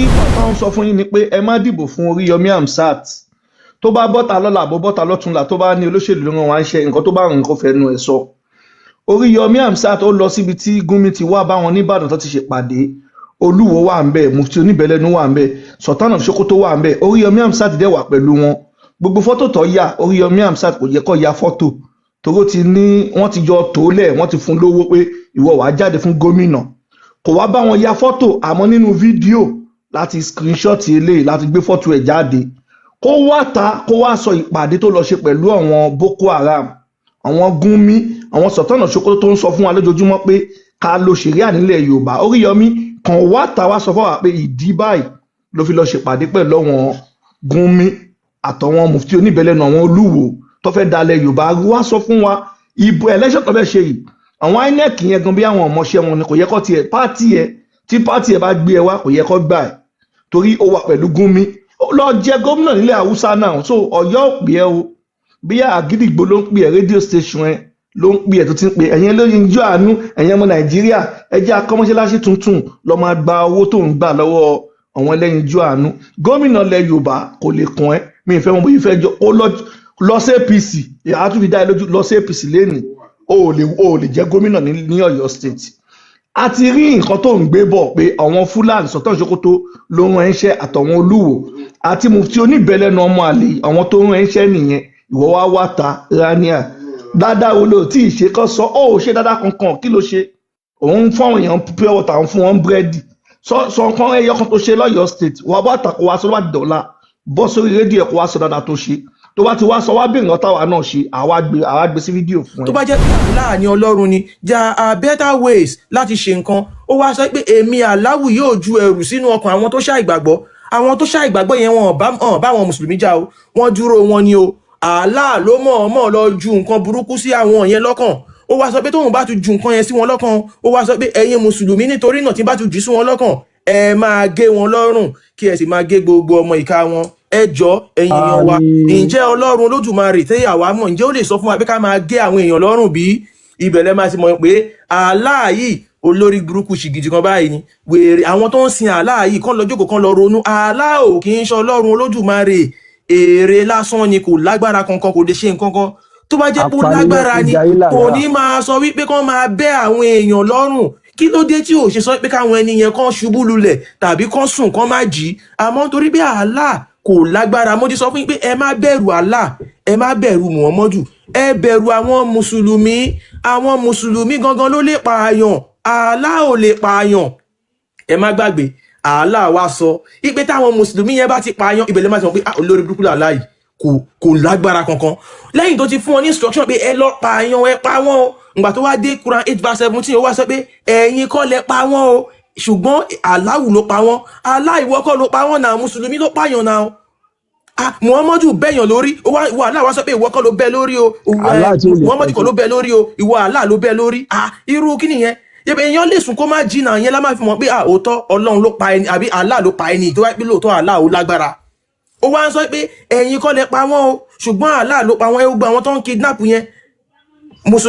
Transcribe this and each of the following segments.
Wọ́n sọ fún yín ni pé ẹ má dìbò fún Oriyomi Hamzat tó bá bọ́ta lọ́la àbó bọ́ta lọ́túnla tó bá ní olóṣèlú ló rán wá ń ṣe nǹkan tó bá rùn nǹkan fẹ́nu ẹ̀ sọ. Oriyomi Hamzat ó lọ síbi tí Gumi ti wá bá wọn nìbàdàn tó ti ṣèpàdé, Olúwo wà ń bẹ̀, Mufti Oníbẹ̀lẹ́nu wà ń bẹ̀, Sultan of Sokoto wà ń bẹ̀, Oriyomi Hamzat dẹ̀ wà pẹ̀lú wọn. Gbogbo fọ́tò tó yà Oriyomi Hamzat kò yẹ kó ya fọ́tò toró ti ní wọ́n ti jọ tòólẹ̀ wọ́n ti fún lówó pé ìwọ wàá jáde fún gómìnà, kò wá bá wọn ya fọ́tò àmọ́ nínú fídíò láti screenshot eléyìí láti gbé fọ́tò ẹ̀ jáde kó wá ta kó wá sọ ìpàdé tó lọ ṣe pẹ̀lú àwọn Boko Haram, àwọn Gumi, àwọn Sultan of Sokoto tó ń sọ fún wa lójoojúmọ́ pé ká lo ṣẹ̀ríà nílẹ̀ Yorùbá. Oriyomi kan wá ta wá sọ fún wa pé ìdí báyìí ló fi lọ ṣèpàdé pẹ̀lú àwọn Gumi àtàwọn Mufti Oníbẹ̀lẹ́nu àwọn Olúwo tó fẹ́ dalẹ̀ Yorùbá. Wá sọ fún wa ìbò election tó fẹ́ ṣe yìí àwọn INEC yẹn gan bí àwọn ọmọọṣẹ́ wọn ni kò yẹ kó tiẹ̀ pátì ẹ̀ tí pátì ẹ̀ bá gbé ẹ wá kò yẹ kó gbà ẹ̀ torí ó wà pẹ̀lú Gumi lọ jẹ gómìnà nílẹ̀ Haúsá náà. So Ọ̀yọ́ ò pè ẹ́ o bí Àgídìgbò ló ń pè ẹ́ rédíò station ẹ ló ń pè ẹ́ tó ti ń pè ẹ̀yẹn lórí ijó àánú ẹ̀yẹn ọmọ Nàìjíríà ẹ jẹ́ akọ́mọṣẹ́láṣí tuntun lọ máa gba owó tó ń gbà lọ́wọ́ àwọn ẹlẹ́yin ijó àánú. Gómìnà ilẹ̀ Yorùbá kò lè kàn ẹ́, mi ìfẹ́ wọn bó ìfẹ́ jọ ó lọ sí APC àtúntì dá ẹ lójú lọ sí APC lẹ́nìí o ò lè jẹ́ gómìnà ní Ọ̀yọ́ state. A ti rí nǹkan tó ń gbé bọ̀ pé àwọn Fúlàní Sultan Sokoto ló ń ránṣẹ́ àtàwọn Olúwo àti Mufti Oníbẹ̀lẹ́nu ọmọ àlè àwọn tó ń ránṣẹ́ nìyẹn. Ìwọ wá wá ta rania dáadáa wo ló tí ì ṣe kọ́ sọ ó ṣe dáadáa kankan kí ló ṣe? Òun fún àwọn èèyàn pure water òun fún wọn búrẹ́dì sọ nǹkan ẹyọ kan tó ṣe lọ́yọ́ state wà bá tàkó wá sọ wá dọ̀la bọ́ sórí rédíò ẹ̀kọ́ wá sọ dáadáa tó ṣe tó bá ti wá sọ wá bí nǹkan táwa náà ṣe àwa gbé sí fídíò fún ẹ. tó bá jẹ́ pé láàrin Ọlọ́run ni there are better ways láti ṣe nǹkan. Ó wá sọ pé èmi Allahu yóò ju ẹrù sínú ọkàn àwọn tó ṣàìgbàgbọ́. Àwọn tó ṣàìgbàgbọ́ yẹn wọn bá wọn mùsùlùmí jà o, wọ́n dúró wọn ni o. Allah ló mọ̀ọ́mọ̀ lọ ju nǹkan burúkú sí àwọn yẹn lọ́kàn. Ó wá sọ pé tóun bá tún ju nǹkan yẹn sí wọn lọ́kàn, ó wá sọ pé ẹ̀yin mùsùlùmí nítorí náà tí bá tún jù sí wọn lọ́kàn ẹ máa gé wọn lọ́rùn kí ẹ sì máa gé gbogbo ọmọ ìka wọn. Ẹ jọ̀ọ́ ẹ̀yin èèyàn wa, ǹjẹ́ Ọlọ́run Olódùmarè tẹ́yà wá mọ̀ ǹjẹ́ ó lè sọ fún wa pé ká máa gé àwọn èèyàn lọ́rùn bí? Ibẹ̀ lẹ máa ti mọ̀ pé Allah yìí olórí burúkú ṣìgìdì kan báyìí ni wèrè. Àwọn tó ń sin Allah yìí kán lọ jókòó kán lọ ronú. Allah ò kì í ṣe Ọlọ́run Olódùmarè, èrè lásán ni, kò lágbára kankan, kò lè ṣe nǹkan kan. Tó bá jẹ́ pé ó lágbára ni kò ní máa sọ wípé kán máa bẹ́ àwọn èèyàn lọ́rùn. Kí ló dé tí ò ṣe sọ pé káwọn ẹni yẹn kán ṣubú lulẹ̀ tàbí kán sùn kán má jí? Àmọ́ torí pé Allah kò lágbára, mo ti sọ fún yín pé ẹ má bẹ̀rù Allah, ẹ má bẹ̀rù Muhammadu, ẹ bẹ̀rù àwọn mùsùlùmí. Àwọn mùsùlùmí gangan ló lè pààyàn, Allah ò lè pààyàn. Ẹ má gbàgbé Allah wá sọ ipe táwọn mùsùlùmí yẹn bá ti pààyàn ibẹ̀ lè má sọ pé olórí burúkú Allah yìí kò lágbára kankan. Lẹ́yìn tó ti fún wọn ní instruction pé ẹ lọ pààyàn ẹ pa wọ́n o, ìgbà tó wá dé Quran 8:17 ó wá sọ pé ẹ̀yin kọ́ lẹ pa wọ́n o, ṣùgbọ́n Allahu ló pa wọ́n. Allah ìwọ kọ́ ló pa wọ́n náà, mùsùlùmí ló pààyàn náà. Muhammadu bẹ́yàn lórí, ìwọ Allah wá sọ pé ìwọ kọ́ ló bẹ́ lórí o, Muhammadu kọ́ ló bẹ́ lórí o, ìwọ Allah ló bẹ́ lórí. Irú kí nìyẹn? Èèyàn lè sùn kó má jìnnà yẹn lá máa fi mọ̀ pé òótọ́ Ọlọ́run ló pa ẹni àbí Allah ló pa ẹni tó wá pé lóòótọ́ Allah ó lágbára. Ó wá ń sọ pé ẹ̀yin kọ́ lẹ pa wọ́n o, ṣùgbọ́n Allah ló pa wọ́n. Ẹ gbọ́ àwọn tó ń kidnap yẹn,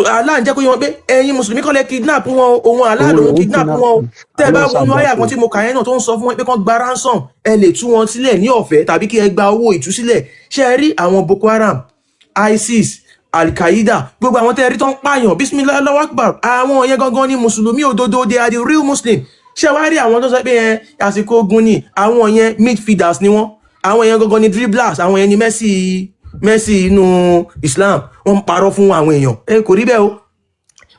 Allah ń jẹ́ kó yé wọn pé ẹ̀yin mùsùlùmí kọ́ lẹ kidnap wọn o, òun Allah ló ń kidnap wọn o. Tẹ́ bá wọnú àyà kan tí mo kà yẹn náà tó ń sọ fún wọn pé kán gba ransom, ẹ lè tú wọn sílẹ̀ ní ọ̀fẹ́ tàbí kí ẹ gba owó ìtúsílẹ̀. Ṣé ẹ rí àwọn Boko Haram, ISIS, Al-Qaeda, gbogbo àwọn tẹ́rí tó ń pààyàn, bismillah Allahu Akbar, àwọn yẹn gangan ni mùsùlùmí òdodo, they are the real Muslim. Ṣé wá rí àwọn tó sọ pé àsìkò ogun ni àwọn yẹn midfielders ni wọ́n, àwọn yẹn gangan ni dribblers, àwọn yẹn ni Messi inú Islam, wọ́n ń parọ́ fún àwọn èèyàn. Kò rí bẹ́ẹ̀ o,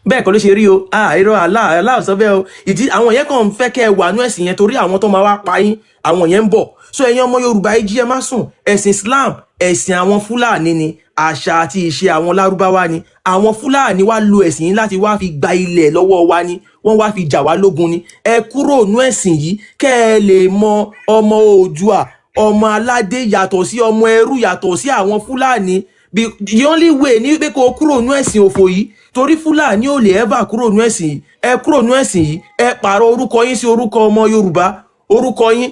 bẹ́ẹ̀ kọ́ ló ṣe rí o. Irọ́ Allah sọ bẹ́ẹ̀ o. Ìdí àwọn yẹn kàn ń fẹ́ kẹ́ ẹ wà nú ẹ̀sìn yẹn torí àwọn tó máa wá pa yín, àwọn yẹn ń bọ̀. So ẹ̀yin ọmọ Yorùbá ẹ jí ẹ má sùn. Ẹ̀sìn Islam ẹ̀sìn àwọn Fúlàní ni, àṣà àti ìṣe àwọn Lárúbáwá ni. Àwọn Fúlàní wá lo ẹ̀sìn yìí láti wá fi gba ilẹ̀ lọ́wọ́ wa ni, wọ́n wá fi jà wá lógun ni. Ẹ kúrò nú ẹ̀sìn yìí kẹ́ ẹ lè mọ ọmọ Oòduà, ọmọ aládé yàtọ̀ sí ọmọ ẹrú, yàtọ̀ sí àwọn Fúlàní. The only way ni pé kó kúrò nú ẹ̀sìn òfò yìí, torí Fúlàní ò lè ever kúrò nú ẹ̀sìn yìí. Ẹ kúrò nú ẹ̀sìn yìí, ẹ pààrọ̀ orúkọ yín sí orúkọ ọmọ Yorùbá. Orúkọ yín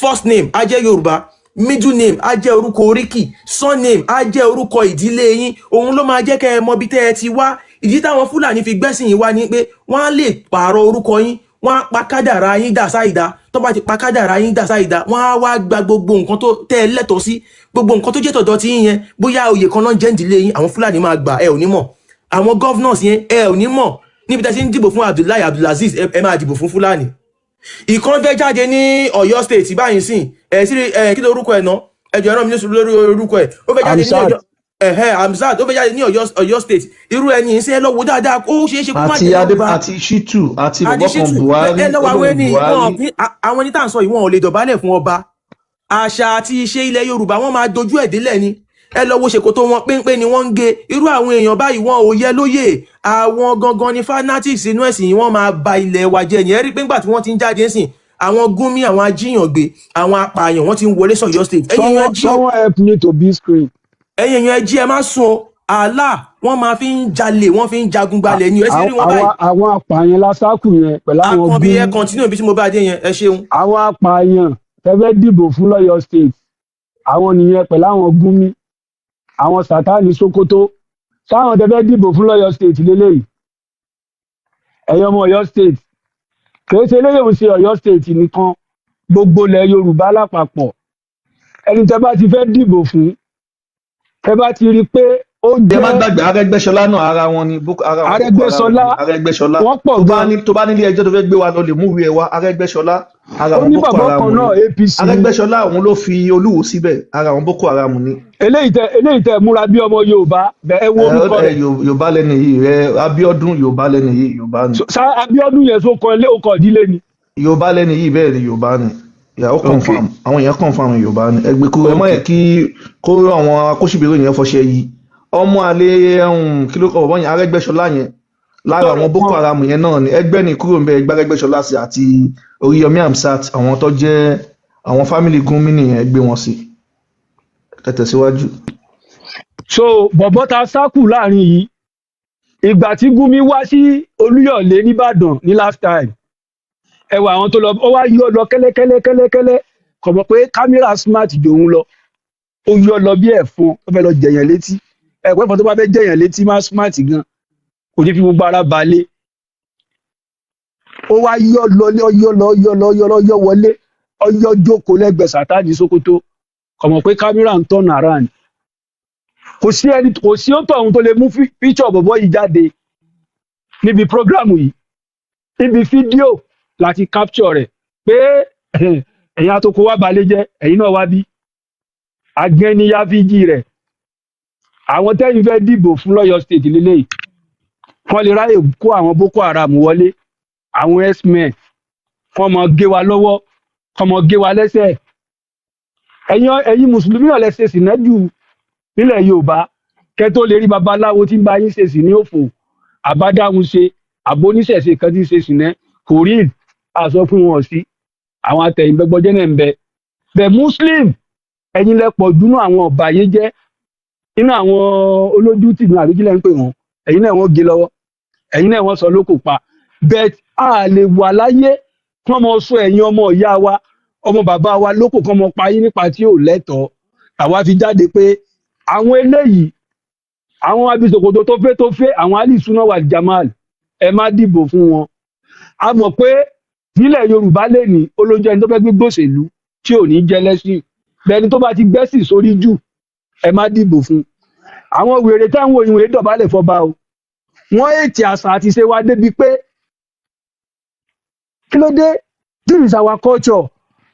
first name á jẹ́ Yorùbá, middle name á jẹ́ orúkọ oríkì, surname á jẹ́ orúkọ ìdílé yín. Òun ló máa jẹ́ kẹ́ ẹ mọ bí tẹ́ ẹ ti wá. Ìdí táwọn Fúlàní fi gbẹ́sìn yìí wá ni pé wọ́n á lè pààrọ̀ orúkọ yín, wọ́n á pa kádàrá yín dà sáìdá tó bá ti pa kádàrá yín dà sáìdá wọ́n á wá gba gbogbo nǹkan tó tẹ́ ẹ lẹ́tọ̀ọ́ sí gbogbo nǹkan tó jẹ́ tọ̀dọ̀ tí yín yẹn bóyá oyè kan náà jẹ́ ìdílé yín àwọn Fúlàní máa gbà ẹ ò ní mọ̀ àwọn governors yẹn ẹ ò ní mọ̀ níbi tẹ́ sí ń dìbò fún Abdullahi Abdulaziz ẹ máa dìbò fún Fúlàní. Ìkan fẹ́ jáde ní Ọ̀yọ́ state báyìí sìn kí ló orúkọ ẹ̀ náà ẹjọ́ ẹ̀rọ mi ní sùúrù lórí orúkọ ẹ̀ ó fẹ́ jáde ní Ọ̀yọ́ Hamzat ó fẹ́ jáde ní Ọ̀yọ́ state irú ẹni yìí sí ẹ lọ́wọ́ dáadáa ó ṣeé ṣe kó má jẹ́ Yorùbá àti Shitu àti bọ̀bọ̀kan Buhari ẹ lọ́wọ́ àwọn ẹni àwọn ẹni tá à ń sọ yìí wọn ò lè dọ̀bálẹ̀ fún ọba àṣà àti ìṣe ilẹ̀ Yorùbá wọn máa dojú ẹ̀ délẹ̀ ni ẹ lọ wo ṣèkòtò wọn péńpé ni wọ́n ń gé irú àwọn èèyàn báyìí wọn ò yẹ lóyè àwọn gangan ni fanatics inú ẹ̀sìn yìí wọ́n máa ba ilẹ̀ wa jẹ́ ni ẹ rí pé ńgbà tí wọ́n ti ń jáde ẹ̀sìn àwọn Gumi àwọn ajíyàngbé àwọn apààyàn wọ́n ti ń wọlé sọ̀yọ́ state someone help me to be screen. ẹ̀yin èèyàn ẹ jí ẹ má sùn àlà wọ́n máa fi ń jalè wọ́n fi ń jagun gbalẹ̀ ni ẹ sì rí wọn báyìí. àwọn apààyàn lásákù yẹn pẹ̀lú àwọn Gumi. akànbí ẹ continue bí tí mo bá dé yẹn ẹ ṣeun. àwọn apààyàn tẹ́fẹ́ dìbò fún lọ́yọ̀ state àwọn nìyẹn pẹ̀lú àwọn Gumi àwọn Sátánì Sókótó sáwọn tẹ́fẹ́ dìbò fún lọ́yọ̀ state lélẹ́yìí ẹ̀yọ́ ọmọ Ọ̀yọ́ state kìí ṣe eléyìí òun ṣe Ọ̀yọ́ state nìkan gbogbo ilẹ̀ Yorùbá lápapọ̀ ẹni tẹ́ bá ti fẹ́ dìbò fún tẹ́ bá ti rí i pé ó jẹ́. ẹ má gbàgbé Arẹ́gbẹ́ṣọlá náà ara wọn ni Arẹ́gbẹ́ṣọlá wọ́n pọ̀ gan. tó bá nílé ẹjọ́ tó fẹ́ gbé wa lọ lè mú ìwé ẹ wá Arẹ́gbẹ́ṣọlá ara wọn Boko Haram ni APC Arẹ́gbẹ́ṣọlá òun ló fi Olúwo síbẹ̀ ara wọn Boko Haram ni. eléyìí tẹ múra bí ọmọ Yorùbá ẹ wo orúkọ rẹ̀. Yorùbá lẹni yìí rẹ Abíọ́dún Yorùbá lẹni yìí Yorùbá ni. Abíọ́dún yẹn tó kọ ilé ọkọ̀ ìdílé ni. Yorùbá lẹni yìí bẹ́ẹ̀ ni Yorùbá ni ó confam àwọn èèyàn confam Yorùbá ni ẹgbẹ́ kúrò ẹ má yẹ kí kó àwọn akóṣìbèrè yẹn fọṣẹ yìí ọmọ àlè kí ló kọ bọ́ yẹn Arẹ́gbẹ́ṣọlá yẹn lára àwọn Boko Haram yẹn náà ni ẹgbẹ́ ni kúrò ń bẹ ẹgbẹ́ Arẹ́gbẹ́ṣọlá sí àti Oriyomi Hamzat àwọn tó jẹ́ àwọn fámìlì Gumi nìyẹn ẹgbẹ́ wọn sí tẹ̀tẹ̀síwájú. so bọ̀bọ́ ta sákù láàrin yìí ìgbà tí Gumi wá sí Olúyọ̀lé nìbàdàn ní last time ẹwà àwọn tó lọ ó wá yọ lọ kẹ́lẹ́kẹ́lẹ́ kò mọ̀ pé kámẹ́rà smart jòun lọ ó yọ lọ bí ẹ̀fọn ó fẹ́ lọ jẹ̀yàn létí ẹ̀pẹ́ fọ́n tó bá fẹ́ jẹ̀yàn létí má smart gan kò ní fi gbogbo ara balẹ̀ ó wá yọ wọlé ọyọ jókòó lẹ́gbẹ̀ẹ́ Sátánì Sókótó kò mọ̀ pé kámẹ́rà ń turn around kò sí ó tọ̀ ohun tó lè mú picture bọ̀bọ̀ yìí jáde níbi prógrámù yìí níbi fídíò láti capture rẹ̀ pé ẹ̀yin àtòkò wá balẹ̀ jẹ́ ẹ̀yin náà wá bí agbẹ́niyá fíjì rẹ̀ àwọn tẹ́yìn fẹ́ dìbò fún lọ́yọ̀ state lélẹ́yìí wọ́n lè ráyè kó àwọn Boko Haram wọlé àwọn x-men kọ́ mọ gé wa lọ́wọ́ kọ́ mọ gé wa lẹ́sẹ̀ ẹ̀yin mùsùlùmí náà lẹ́sẹ̀ sìnà jù nílẹ̀ Yorùbá kẹ́ tó lè rí babaláwo tí ń bá yín ṣe sì ní òfò àbádáhùn ṣe àbóníṣẹ̀ṣe kan tí ń ṣe sìnà kò rí àsọ fún wọn sí àwọn atẹ̀yìnbẹ́gbọ́jẹ́ náà ń bẹ bẹ́ẹ̀ Muslim ẹ̀yin lẹ́pọ̀ dúnú àwọn ọ̀bàyéjẹ́ inú àwọn olójú tìǹbù àbíkílẹ̀ ń pè wọ́n ẹ̀yin náà wọ́n gé lọ́wọ́ ẹ̀yin náà wọ́n sọ lóko pa bẹ́ẹ̀ a lè wà láyé kí wọ́n mọ sọ ẹ̀yin ọmọ ìyá wa ọmọ bàbá wa lóko kan mọ pa yín nípa tí ò lẹ́tọ̀ọ́ àwa fi jáde pé àwọn eléyìí àwọn abisokoto tó fẹ́ àwọn alisuna wal jamal ẹ má dìbò fún wọn a mọ̀ pé nílẹ̀ Yorùbá lè ní olóúnjẹ ẹni tó fẹ́ gbé gbòṣèlú tí ò ní jẹ́ lẹ́sìn bẹ́ẹ̀ni tó bá ti gbẹ́sìn sórí jù ẹ má dìbò fún àwọn wèrè táwọn òyìnbó dọ̀bálẹ̀ fọba o wọ́n ètì àṣà àti ṣe wa débi pé kí ló dé this is our culture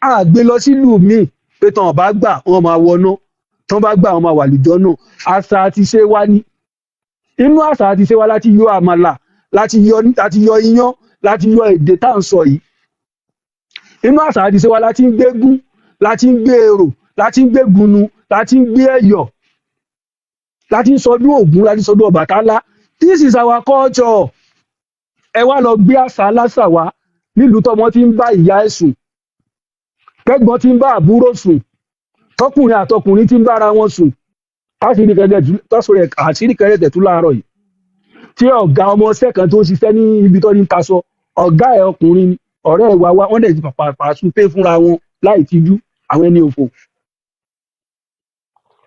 a gbé lọ sílùú míì pé tán ọba gbà wọn máa wọná tán bá gbà wọn máa wà lùjọ náà àṣà àti ṣe wa ní inú àṣà àti ṣe wa láti yọ àmàlà láti yọ iyán láti yọ èdè tá à ń sọ yìí inú àṣà àti ṣe wa láti ń gbégún láti ń gbé èrò láti ń gbé gunu láti ń gbé ẹ̀yọ̀ láti ń sọdún Ògún láti ń sọdún Ọbàtálá this is our culture ẹ wá lọ gbé àṣà aláṣà wa nílùú tọmọ tí ń bá ìyá ẹ̀ sùn kẹ́gbọ́n tí ń bá àbúrò sùn tọkùnrin àtọkùnrin tí ń bára wọn sùn àṣírí kẹrẹtẹ tún láàárọ̀ yìí tí ọ̀gá ọmọ ọṣẹ́ kan tó ń ṣiṣẹ́ ní ibi tó ní ń taṣọ ọ̀gá ẹ̀ ọkùnrin ọ̀rẹ́ ìwà wa wọ́n dẹ̀ ti pàṣù pé fúnra wọn láì tijú àwọn ẹni òfò.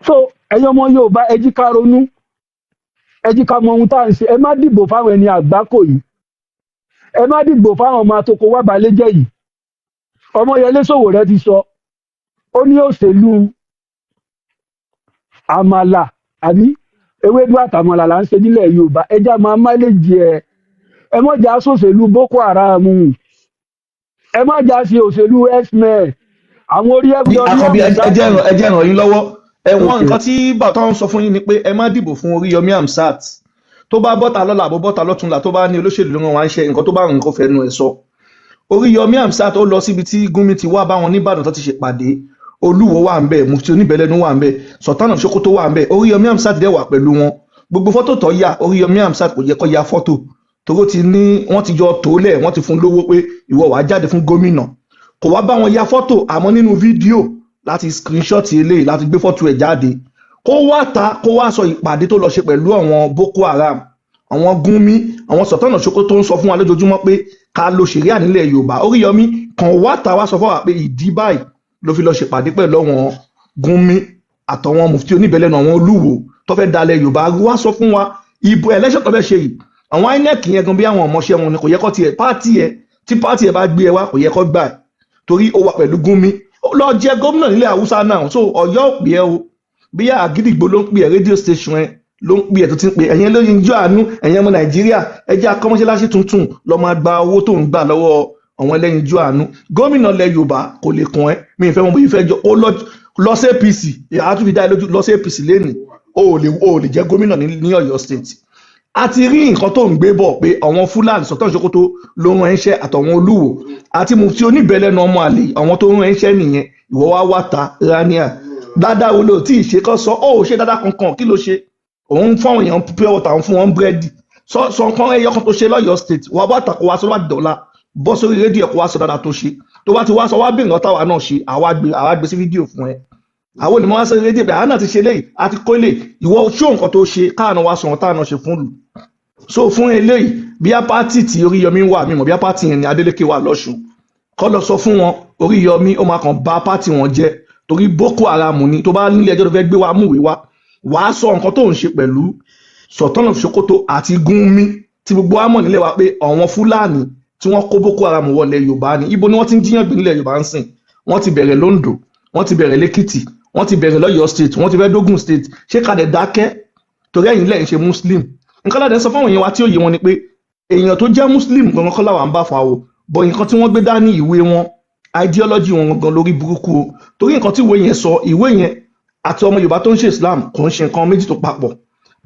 so ẹ̀yin ọmọ Yorùbá ẹ jí ká ronú ẹ jí ká mọ ohun tá à ń ṣe ẹ má dìbò fáwọn ẹni àgbákò yìí ẹ má dìgbò fáwọn ọmọ àtòkò wá balẹ̀ jẹ́ yìí. Ọmọyẹlé Sowore ti sọ ó ní òṣèlú àmàlà àbí ewédú àtàmàlà là ń ṣe nílẹ̀ Yorùbá ẹja máa máìlèjì ẹ má jà sòṣèlú Boko Haram, ẹ má jà sí òṣèlú x-men àwọn orí àkànbí ẹ jẹ́ ràn yín lọ́wọ́ ẹ̀wọ̀n Okay. nǹkan tí bàtà ń sọ fún yín ni pé ẹ má dìbò fún Oriyomi Hamzat tó bá bọ́ta lọ́la àbó bọ́ta lọ́túnla tó bá ní olóṣèlú ló ràn wá ń ṣe nǹkan tó bá rìn kó fẹnu ẹ̀ sọ. Oriyomi Hamzat ó lọ síbi tí Gumi ti wá báwọn nìbàdàn tó ti ṣèpàdé olúwo wà ń bẹ mufti oníbẹ̀lẹ́nu wà ń bẹ Sultan of Sokoto wà ń bẹ Oriyomi Hamzat dẹ̀ wà pẹ̀lú wọn gbogbo fọ́tò tó yà Oriyomi Hamzat kò yẹ kó ya fọ́tò toró ti ní wọ́n ti jọ tòólẹ̀ wọ́n ti fún lówó pé ìwọ wàá jáde fún gómìnà kò wá bá wọn ya fọ́tò àmọ́ nínú fídíò láti screenshot eléyìí láti gbé fọ́tò ẹ̀ jáde kó wá ta kó wá sọ ìpàdé tó lọ ṣe pẹ̀lú àwọn Boko Haram àwọn Gumi àwọn Sultan of Sokoto tó ń sọ fún wa lójoojúmọ́ pé ká lo ṣẹ̀ríà nílẹ̀ Yorùbá Oriyomi kan wá ta wá sọ fún wa pé ìdí báyìí ló fi lọ ṣèpàdé pẹ̀lú àwọn Gumi àtàwọn mufti oníbẹ̀lẹ́nu àwọn olúwo tó fẹ́ dalẹ̀ Yorùbá wá sọ fún wa ìbò election tó fẹ́ ṣe yìí àwọn INEC yẹn gan bí àwọn ọmọọṣẹ́ wọn ni kò yẹ kó tiẹ̀ pààtì ẹ̀ tí pààtì ẹ̀ bá gbé ẹ wá kò yẹ kó gbà ẹ̀ torí ó wà pẹ̀lú Gumi ó lọ jẹ gómìnà nílẹ̀ Haúsá náà so Ọ̀yọ́ ò pè ẹ́ o bí Àgídìgbò ló ń pè ẹ́ rédíò station ẹ ló ń pè ẹ́ tó ti ń pè ẹ̀yẹn lórí ijó àánú ẹ̀yẹn ọmọ Nàìjíríà ẹ jẹ́ akọ́mọṣẹ́láṣí tuntun lọ máa gba owó tó ń gbà lọ́wọ́ àwọn ẹlẹ́yin ijó àánú gómìnà ilẹ̀ Yorùbá kò lè kàn ẹ́ mi ìfẹ́ wọn bó ìfẹ́ jọ ó lọ sí APC àtúntò dá lójú lọ sí APC lẹ́nu ó lè jẹ́ gómìnà ní Ọ̀yọ́ state a ti rí nǹkan tó ń gbé bọ̀ pé àwọn Fúlàní Sultan Sokoto ló rán ẹ̀ṣẹ́ àtàwọn olúwo àti mufti oníbẹ̀lẹ́nu ọmọ àlè àwọn tó rán ẹ̀ṣẹ́ nìyẹn ìwọ wá wá ta rania dáadáa wo ló tí ì ṣe kọ́ sọ ó ṣe dáadáa kankan kí ló ṣe òun fún àwọn èèyàn pure water òun fún wọn búrẹ́dì sọ nǹkan ẹyọ kan tó ṣe lọ́yọ̀ state wà bá tàkó wá sọ láti dọ̀la bọ́ sórí rédíò ẹ̀kọ́ wá sọ dáadáa tó ṣe tó bá ti wá sọ wá bí nǹkan táwa náà ṣe àwa gbé sí fídíò fún ẹ àwọn olùmọ̀ wá sórí rédíò pé àwọn náà ti ṣe léyìí àti kó lè ìwọ ṣó nǹkan tó ṣe káàánú wá sọ wọn táwọn náà ṣe fún lù so fún eléyìí bí apáàtì tí Oriyomi wà mímọ̀ bí apáàtì yẹn ni Adeleke wà lọ́ṣùn kọ́ lọ sọ fún wọn Oriyomi ó máa kàn bá apáàtì wọn jẹ́ torí Boko Haram ni tó bá nílé ẹjọ́ tó fẹ́ gbé wa múwèé wá wàá sọ nǹkan tó ń ṣe pẹ̀lú Sultan of Sokoto àti Gumi tí gbogbo wa mọ̀ nílẹ̀ wa pé àwọn Fúlàní tí wọ́n kó Boko Haram wọlé Yorùbá ni ibo ni wọ́n ti ń jíyàn gbé nílẹ̀ Yorùbá ń sìn wọ́n ti bẹ̀rẹ̀ Londo wọ́n ti bẹ̀rẹ̀ lẹ́kìtì wọ́n ti bẹ̀rẹ̀ lọ́yọ̀ state wọ́n ti fẹ́ dógùn state ṣé ká dẹ̀ dákẹ́ torí ẹ̀yin lẹ́yìn ṣe Muslim nǹkan láti sọ fáwọn èèyàn wa tí ó yé wọn ni pé èèyàn tó jẹ́ Muslim gangan kọ́ làwọn bá fa o bọ̀ nǹkan tí wọ́n gbé dání ìwé wọn ideology wọn gangan lórí burúkú o torí nǹkan tí ìwé yẹn sọ ìwé yẹn àti ọmọ Yorùbá tó ń ṣe Islam kò ń ṣe nǹkan méjì tó papọ̀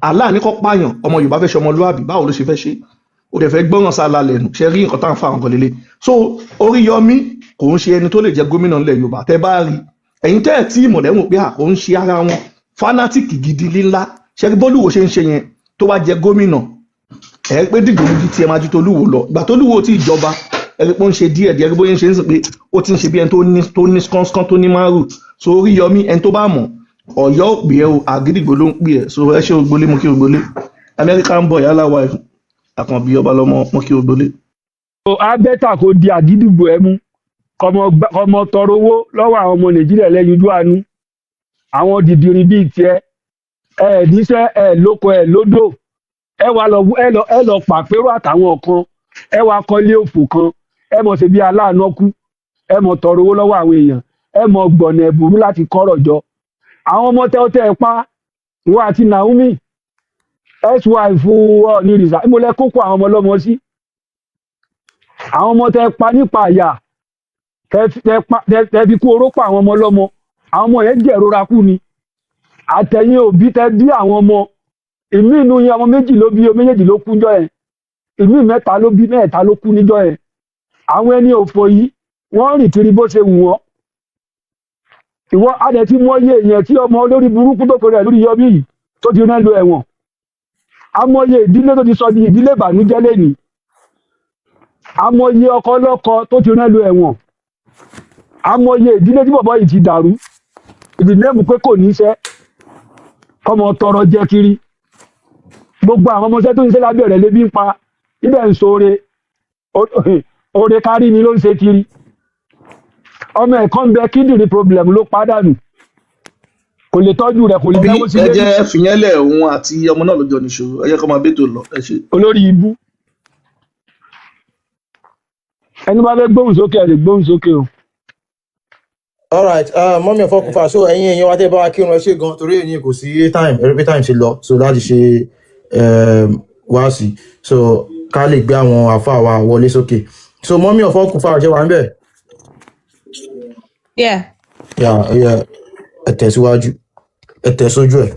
Allah ní kó pààyàn ọmọ Yorùbá fẹ́ ṣe ọmọlúwàbí báwo ló ṣe fẹ́ ṣe ó dẹ̀ fẹ́ gbọ́ràn sáà lẹ́nu ṣe rí nǹkan táwọn fáwọn kan lélẹ̀ so Oriyomi kò ń ṣe ẹni tó lè jẹ́ gómìnà nílẹ̀ Yorùbá tẹ́ bá rí ẹ̀yin tẹ́ ẹ̀ tí ìmọ̀lẹ́wọ̀n pé kò ń ṣe ara wọn fanatic gidi lílá ṣe rí bólúwo ṣe ń ṣe yẹn tó wá jẹ gómìnà ẹ pé dìgbò níbi tí ẹ máa ju tolúwo lọ ìgbà tolúwo tí ìjọba ẹ pé ó ń ṣe díẹ̀ bóyá ń ṣe ń sìn pé ó ti ń ṣe bí ẹni tó ní skánskán tó ní márùn so Oriyomi ẹni tó bá mọ̀ Ọ̀yọ́ òpè ẹ o Àgídìgbò ló ń pè ẹ so ẹ ṣe ògbólé mo kí ògbólé American boy aláwa àkànbí ọba lọmọ mo kí ògbólé. so abẹ́tà kò di Àgídìgbò ẹ mú kọmọ tọrọ owó lọ́wọ́ àwọn ọmọ Nàìjíríà lẹ́yìn ojú àánú àwọn dìdìrín bíi tiẹ̀ ẹ níṣẹ́ ẹ lóko ẹ lódò ẹ lọ pàpérò àtàwọn kan ẹ wá kọ́lé òfò kan ẹ mọ̀ ṣe bí aláàánú kú ẹ mọ̀ tọrọ owó lọ́wọ́ àwọn èèyàn ẹ mọ̀ gbọ̀nà ẹ̀bùrú láti kọ́rọ̀ jọ àwọn ọmọ tẹ́ ẹ pa ìwọ àti Naomi ex-wife Onírìṣà ìmọ̀lẹ́ kókó àwọn ọmọ ọlọ́mọ sí àwọn ọmọ tẹ́ ẹ pa nípa àyà tẹ́ fi kú oró pa àwọn ọmọ ọlọ́mọ àwọn ọmọ yẹn jẹ̀rora kú ni àtẹ̀yìn òbí tẹ́ bí àwọn ọmọ ìmí inú yẹn ọmọ méjì ló bí méjèèjì ló kú níjọ́ yẹn ìmí mẹ́ta ló bí mẹ́ta ló kú níjọ́ yẹn àwọn ẹni òfò yìí wọ́n rìn kiri bó ṣe wù wọ́n ìwọ adẹ̀ tí mọ́ yé èèyàn tí ọmọ olórí burúkú tó kọrẹ̀ lórí Yọmí yìí tó ti rán lọ ẹ̀wọ̀n amọ̀ye ìdílé tó ti sọ di ìdílé ìbànújẹ́ lẹ́nìí amọ̀ye ọkọ ọlọ́kọ tó ti rán lọ ẹ̀wọ̀n amọ̀ye ìdílé tí bọ̀bọ̀ yìí ti dàrú ìdílé mú pé kò ní iṣẹ́ kọmọ tọrọ jẹ kiri gbogbo àwọn ọmọọṣẹ́ tó ń ṣe lábẹ́ rẹ̀ lébi ń pa ibẹ̀ ń sóore oore kárí ni ló ń ṣe kiri ọmọ ẹ̀kọ́ ń bẹ kíndìnrín problem ló pàdánù kò lè tọ́jú rẹ̀ kò lè dáwó sílé. ẹ jẹ́ fìyẹ́lẹ̀ òun àti ọmọ náà lọ́jọ́ níṣòro ẹ jẹ́ kó máa bẹ́tò lọ ẹ ṣe. olórí ibú ẹni bá fẹ́ gbóhùn sókè ẹ lè gbóhùn sókè o. All right, mọ́mí ọ̀fọ́ kún fà so ẹ̀yin èèyàn wa tẹ́ bá wa kírun ẹ ṣé gan torí èyí kò sí time every time ṣe lọ so láti ṣe wá sí so ká lè gbé àwọn àfáà wa wọlé sókè so mọ́mí ọ̀fọ́ kún fà ṣe wà ń bẹ̀. Yeah. Ẹ tẹ̀síwájú ẹ tẹ̀sójú ẹ̀.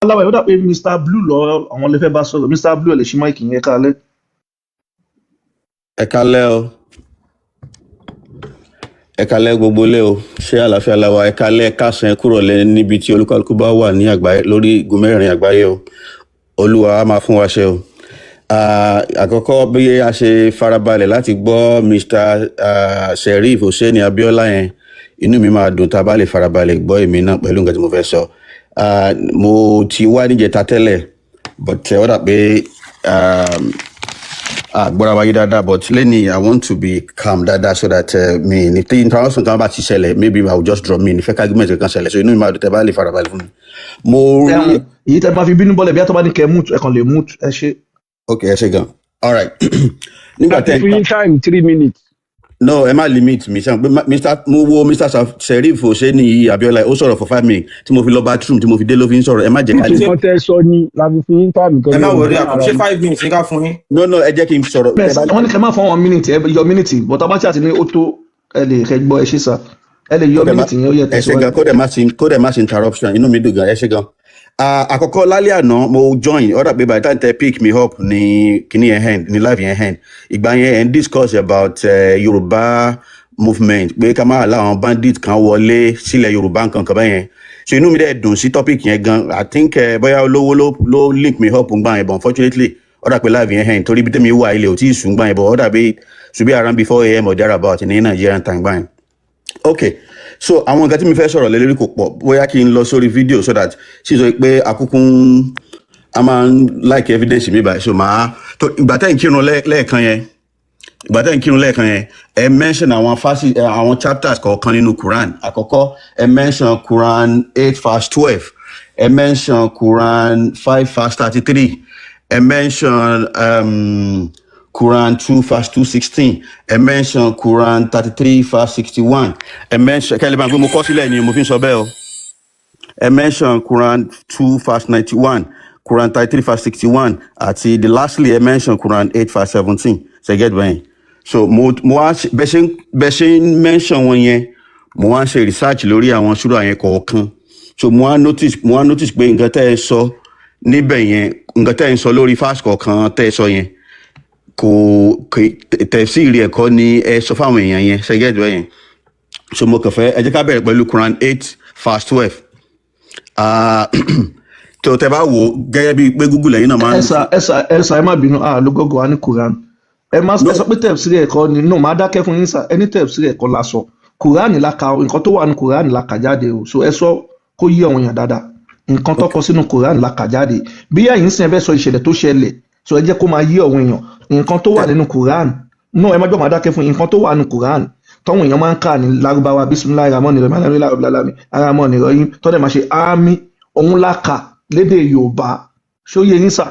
aláwọ̀ ẹ̀ ó dà pé Mr Blue lọ àwọn lè fẹ́ bá sọ̀rọ̀ Mr Blue ẹ̀ lè ṣí máìkì yẹn kalẹ̀. Ẹ kálẹ́ o. Ẹ kálẹ́ gbogbo ilé o. Ṣé àlàáfíà la wà? Ẹ kálẹ́ kásán ẹ kúrò lẹ́ níbi tí olúkálùkù bá wà ní àgbáyé lórí igun mẹ́rin àgbáyé o. Olúwa á máa fún wa ṣe o. Àkọ́kọ́ bí a ṣe farabalẹ̀ láti gbọ́ Mr Sheriff Hussein Abiola yẹn inú mi máa dùn tá a bá lè farabalẹ̀ gbọ́ èmi náà pẹ̀lú nǹkan tí mo fẹ́ sọ. Mo ti wá níjẹta tẹ́lẹ̀ but ó dà pé gbọ́dọ̀ wáyé dáadáa but lẹ́ni I want to be calm dáadáa so that mi ní tí interaction kan bá ti ṣẹlẹ̀ maybe I will just drop me ní fẹ́ ká argument kan ṣẹlẹ̀ so inú mi máa dùn tẹ́ bá lè farabalẹ̀ fún mi. Mo rí èyí tẹ́ máa fi bínú bọ́lẹ̀ bí a tó bá ní kẹ́ mute ẹ kàn lè mute ẹ ṣe. ok ẹ ṣe gan all right. Nígbà láti fún yín time 3 minutes. no ẹ má limit mi ṣe pé mo wo Mr Sheriff Hussein Abiola ó sọ̀rọ̀ for 5 minutes tí mo fi lọ bathroom tí mo fi dé ló fi ń sọ̀rọ̀ ẹ má jẹ́ ká lè. nǹkan tẹ́ sọ ni láti fún yín time. ẹ má wọrí àpò ṣé 5 minutes ní ká fún yín. no ẹ jẹ́ kí n sọ̀rọ̀. wọ́n ní kẹ́ máa fọ́ 1 minute ẹ yọ minute but abá tí a ti ní ó tó ẹ lè kẹ́ gbọ́ ẹ ṣe sá ẹ lè yọ minute yẹn ó yẹ ẹ ṣe gan kó dẹ̀ má ṣe interruption inú mi dùn gan ẹ ṣe gan. Àkọ́kọ́ lálẹ́ àná mo join ọ̀dà pé by the time they pick me up ní kíní yẹn hand ní live yẹn hand ìgbà yẹn and discuss about Yoruba movement pé ká máa láwọn bandit kan wọlé sílẹ̀ Yorùbá nǹkan kan bẹ́yẹn so inú mi dẹ̀ dùn sí topic yẹn gan I think bóyá olówó ló link me up ngbà yẹn but unfortunately ọ̀dà pé live yẹn hand torí bí tẹ́mi wà ilé ò tí ì sùn gbà yẹn but ọ̀dà pé should be around before 4 AM or thereabout ní Nigerian time gbà yẹn. Okay, so àwọn nǹkan tí mi fẹ́ sọ̀rọ̀ lé lórí kò pọ̀ bóyá kí n lọ sórí fídíò so that ṣì sọ pé àkókò a máa ń like evidence mi báyìí so màá tó ìgbà tẹ́ ń kírun lẹ́ẹ̀kan yẹn ẹ mention àwọn chapters kọ̀ọ̀kan nínú Quran àkọ́kọ́ ẹ mention Quran 8 verse 12 ẹ mention Quran 5 verse 33 ẹ mention Quran 2 verse 216 ẹ mention Quran 33 verse 61 ẹ mention kẹ́lẹ́ bá ń gbé mo kọ́ sílẹ̀ ni mo fi ń sọ bẹ́ẹ̀ o ẹ mention Quran 2 verse 91 Quran 33 verse 61 àti the lastly ẹ mention Quran 8 verse 17 ṣe get bẹ́ẹ̀ so mo wá bẹ́ẹ̀ ṣe ń mention wọn yẹn mo wá ń ṣe research lórí àwọn ṣúra yẹn kọ̀ọ̀kan so mo wá notice pé nǹkan tẹ́ ẹ sọ níbẹ̀ yẹn nǹkan tẹ́ ẹ sọ lórí fast kọ̀ọ̀kan tẹ́ ẹ sọ yẹn kò tẹ̀síìrì ẹ̀kọ́ ni ẹ sọ fáwọn èèyàn yẹn ṣẹ́gẹ́dì ẹ̀yẹn so mo kàn fẹ́ ẹ jẹ́ ká bẹ̀rẹ̀ pẹ̀lú Quran 8 verse 12 tó tẹ bá wò gẹ́gẹ́ bíi pé Google ẹ̀yin náà máa ń. ẹ̀sà ẹ má bínú ló gọ́gọ́ wa ní Quran ẹ sọ pé tẹ̀síìrì ẹ̀kọ́ ni no máa dákẹ́ fún yín sà ẹni tẹ̀síìrì ẹ̀kọ́ la sọ Quran la ka nǹkan tó wà ní Quran la kà jáde o so ẹ sọ kó yí àwọn èèyàn dáadáa nǹkan tó kọ sínú Quran la kà jáde bí ẹ̀yin sìn ẹ fẹ́ sọ ìṣẹ̀lẹ̀ tó ṣẹlẹ̀ so ẹ jẹ́ kó máa yí àwọn èèyàn nǹkan tó wà nínú Quran no ẹ má jọ máa dákẹ́ fún nǹkan tó wà nínú Quran tọ́wọ́n èèyàn máa ń kà ní Lárúbáwá bisimilayi ramoni rẹ̀ mẹ́rin lábìlámi aramoni rẹ̀ yín tọ́dẹ̀ máa ṣe àmì òun láka lédè Yorùbá ṣóyè yín sà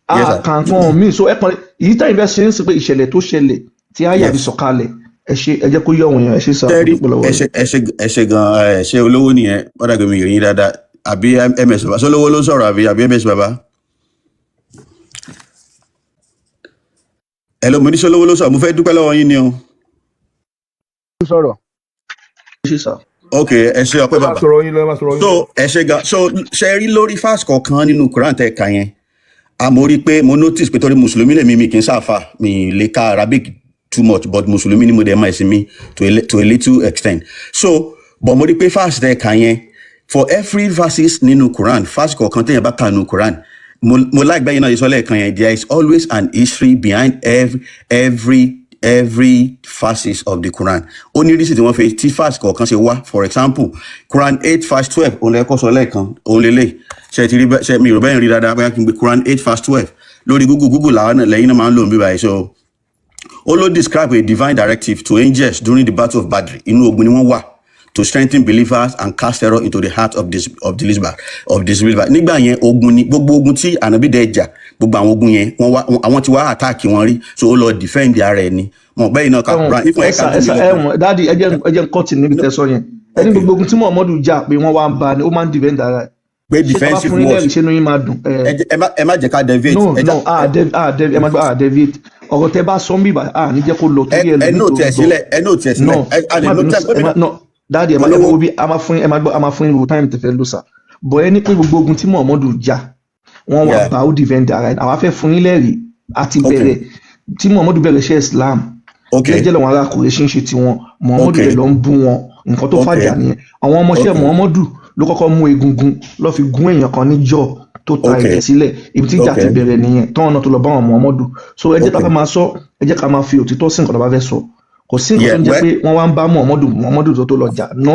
àkàǹkan míì so ẹ pọn èyí táyì fẹ́ ṣe ń sìn pé ìṣẹ̀lẹ̀ tó ṣẹlẹ̀ tí àyà bí sọ̀kalẹ̀ ẹ jẹ́ kó yí àwọn èèyàn ẹ ṣe sà. ẹ ṣe gan ẹ ṣe olówó nìyẹn wọ́n dàgbé mi yìí dáadáa àbí MS Baba sọlówó ló sọ̀rọ̀ àbí MS Baba. Hello, mo ní ṣolówó ló sọ mo fẹ́ dúpẹ́ lọ́wọ́ yín ni o. sọ̀rọ̀. ok ẹ ṣe ọpẹ́ bàbá so ẹ ṣe gan so ṣe rí lórí fast kọ̀ọ̀kan nínú Quran tẹ́ ka yẹn mo rí pé mo notice pé torí mùsùlùmí lèmi mi kì í ṣàfà mi lè ka Arabic too much but mùsùlùmí ni mo dẹ̀ máa ẹ̀sìn mi to a little extent so but mo rí pé fast tẹ́ ka yẹn for every verses nínú Quran fast kọ̀ọ̀kan tẹ́yìn bá ka nínú Quran mo like bẹ́yìn náà ìsọ́lẹ̀ kan yẹn there is always an history behind every verses of the Quran ó ní reason tí wọ́n fi tí verse kọ̀ọ̀kan ṣe wá for example Quran 8 verse 12 òun lẹ́kọ́ sọ lẹ́ẹ̀kan òun lélẹ̀ ṣe ti rí ṣe mi ò bẹ́ẹ̀ rí dáadáa bóyá kí n gbé Quran 8 verse 12 lórí Google làwọn lẹ́yìn náà máa ń lò ní bíbáyìí so ó ló describe a divine directive to angels during the battle of Badr inú ogun ni wọ́n wà to strengthen believers and cast terror into the heart of disbelievers. Nígbà yẹn ogun ni gbogbo ogun tí ànábì dẹ̀ jà gbogbo àwọn ogun yẹn àwọn tí wá attack wọn rí so ó lọ defend ara ẹ̀ ni wọn bẹ́ẹ̀ iná ka Quran ifọ̀ ẹ̀ka tó mi lọ́kàn. dáàdi ẹ jẹ́ kọ́ọ̀tì níbi tẹ́sán yẹn ẹni gbogbo ogun tí Muhammadu jà pé wọ́n wá ń ba ni ó máa ń defend ara ẹ̀. pé defensive wars ṣé ní yín máa dùn. ẹ má jẹ́ ká deviate. no ẹ má gbọ́ deviate ọ̀rọ̀ tẹ bá sọ ń bíbà ní jẹ́ kó lọ torí ẹ lórí tó gbọ́. dáàdi ẹ má gbọ́ bí a máa fún yín time tẹ̀fẹ́ ló sà bọ̀ ẹ ní pé gbogbo ogun tí Muhammadu jà wọ́n wà bá ó defend ara ẹ̀ àwa fẹ́ fún yín lẹ́rìí àti bẹ̀rẹ̀ tí Muhammadu bẹ̀rẹ̀ ṣe Islam jẹ́jẹ́ lọ́wọ́ arákùnrin ṣe ń ṣe tiwọn Muhammadu rẹ̀ lọ ń bú wọn nǹkan tó fàjà nìyẹn àwọn ọmọọṣẹ́ Muhammadu ló kọ́kọ́ mú egungun lọ́ fi gún èèyàn kan níjọ́ tó ta ẹ̀jẹ̀ sílẹ̀ ibi tí ìjà ti bẹ̀rẹ̀ nìyẹn tọ́wọ́n náà tó lọ bá wọn Muhammadu so ẹ jẹ́ ká máa sọ ẹ jẹ́ ká máa fi òtítọ́ sí nǹkan tó bá fẹ́ sọ kò sí nǹkan tó ń jẹ́ pé wọ́n wá ń bá Muhammadu tó lọ jà ná.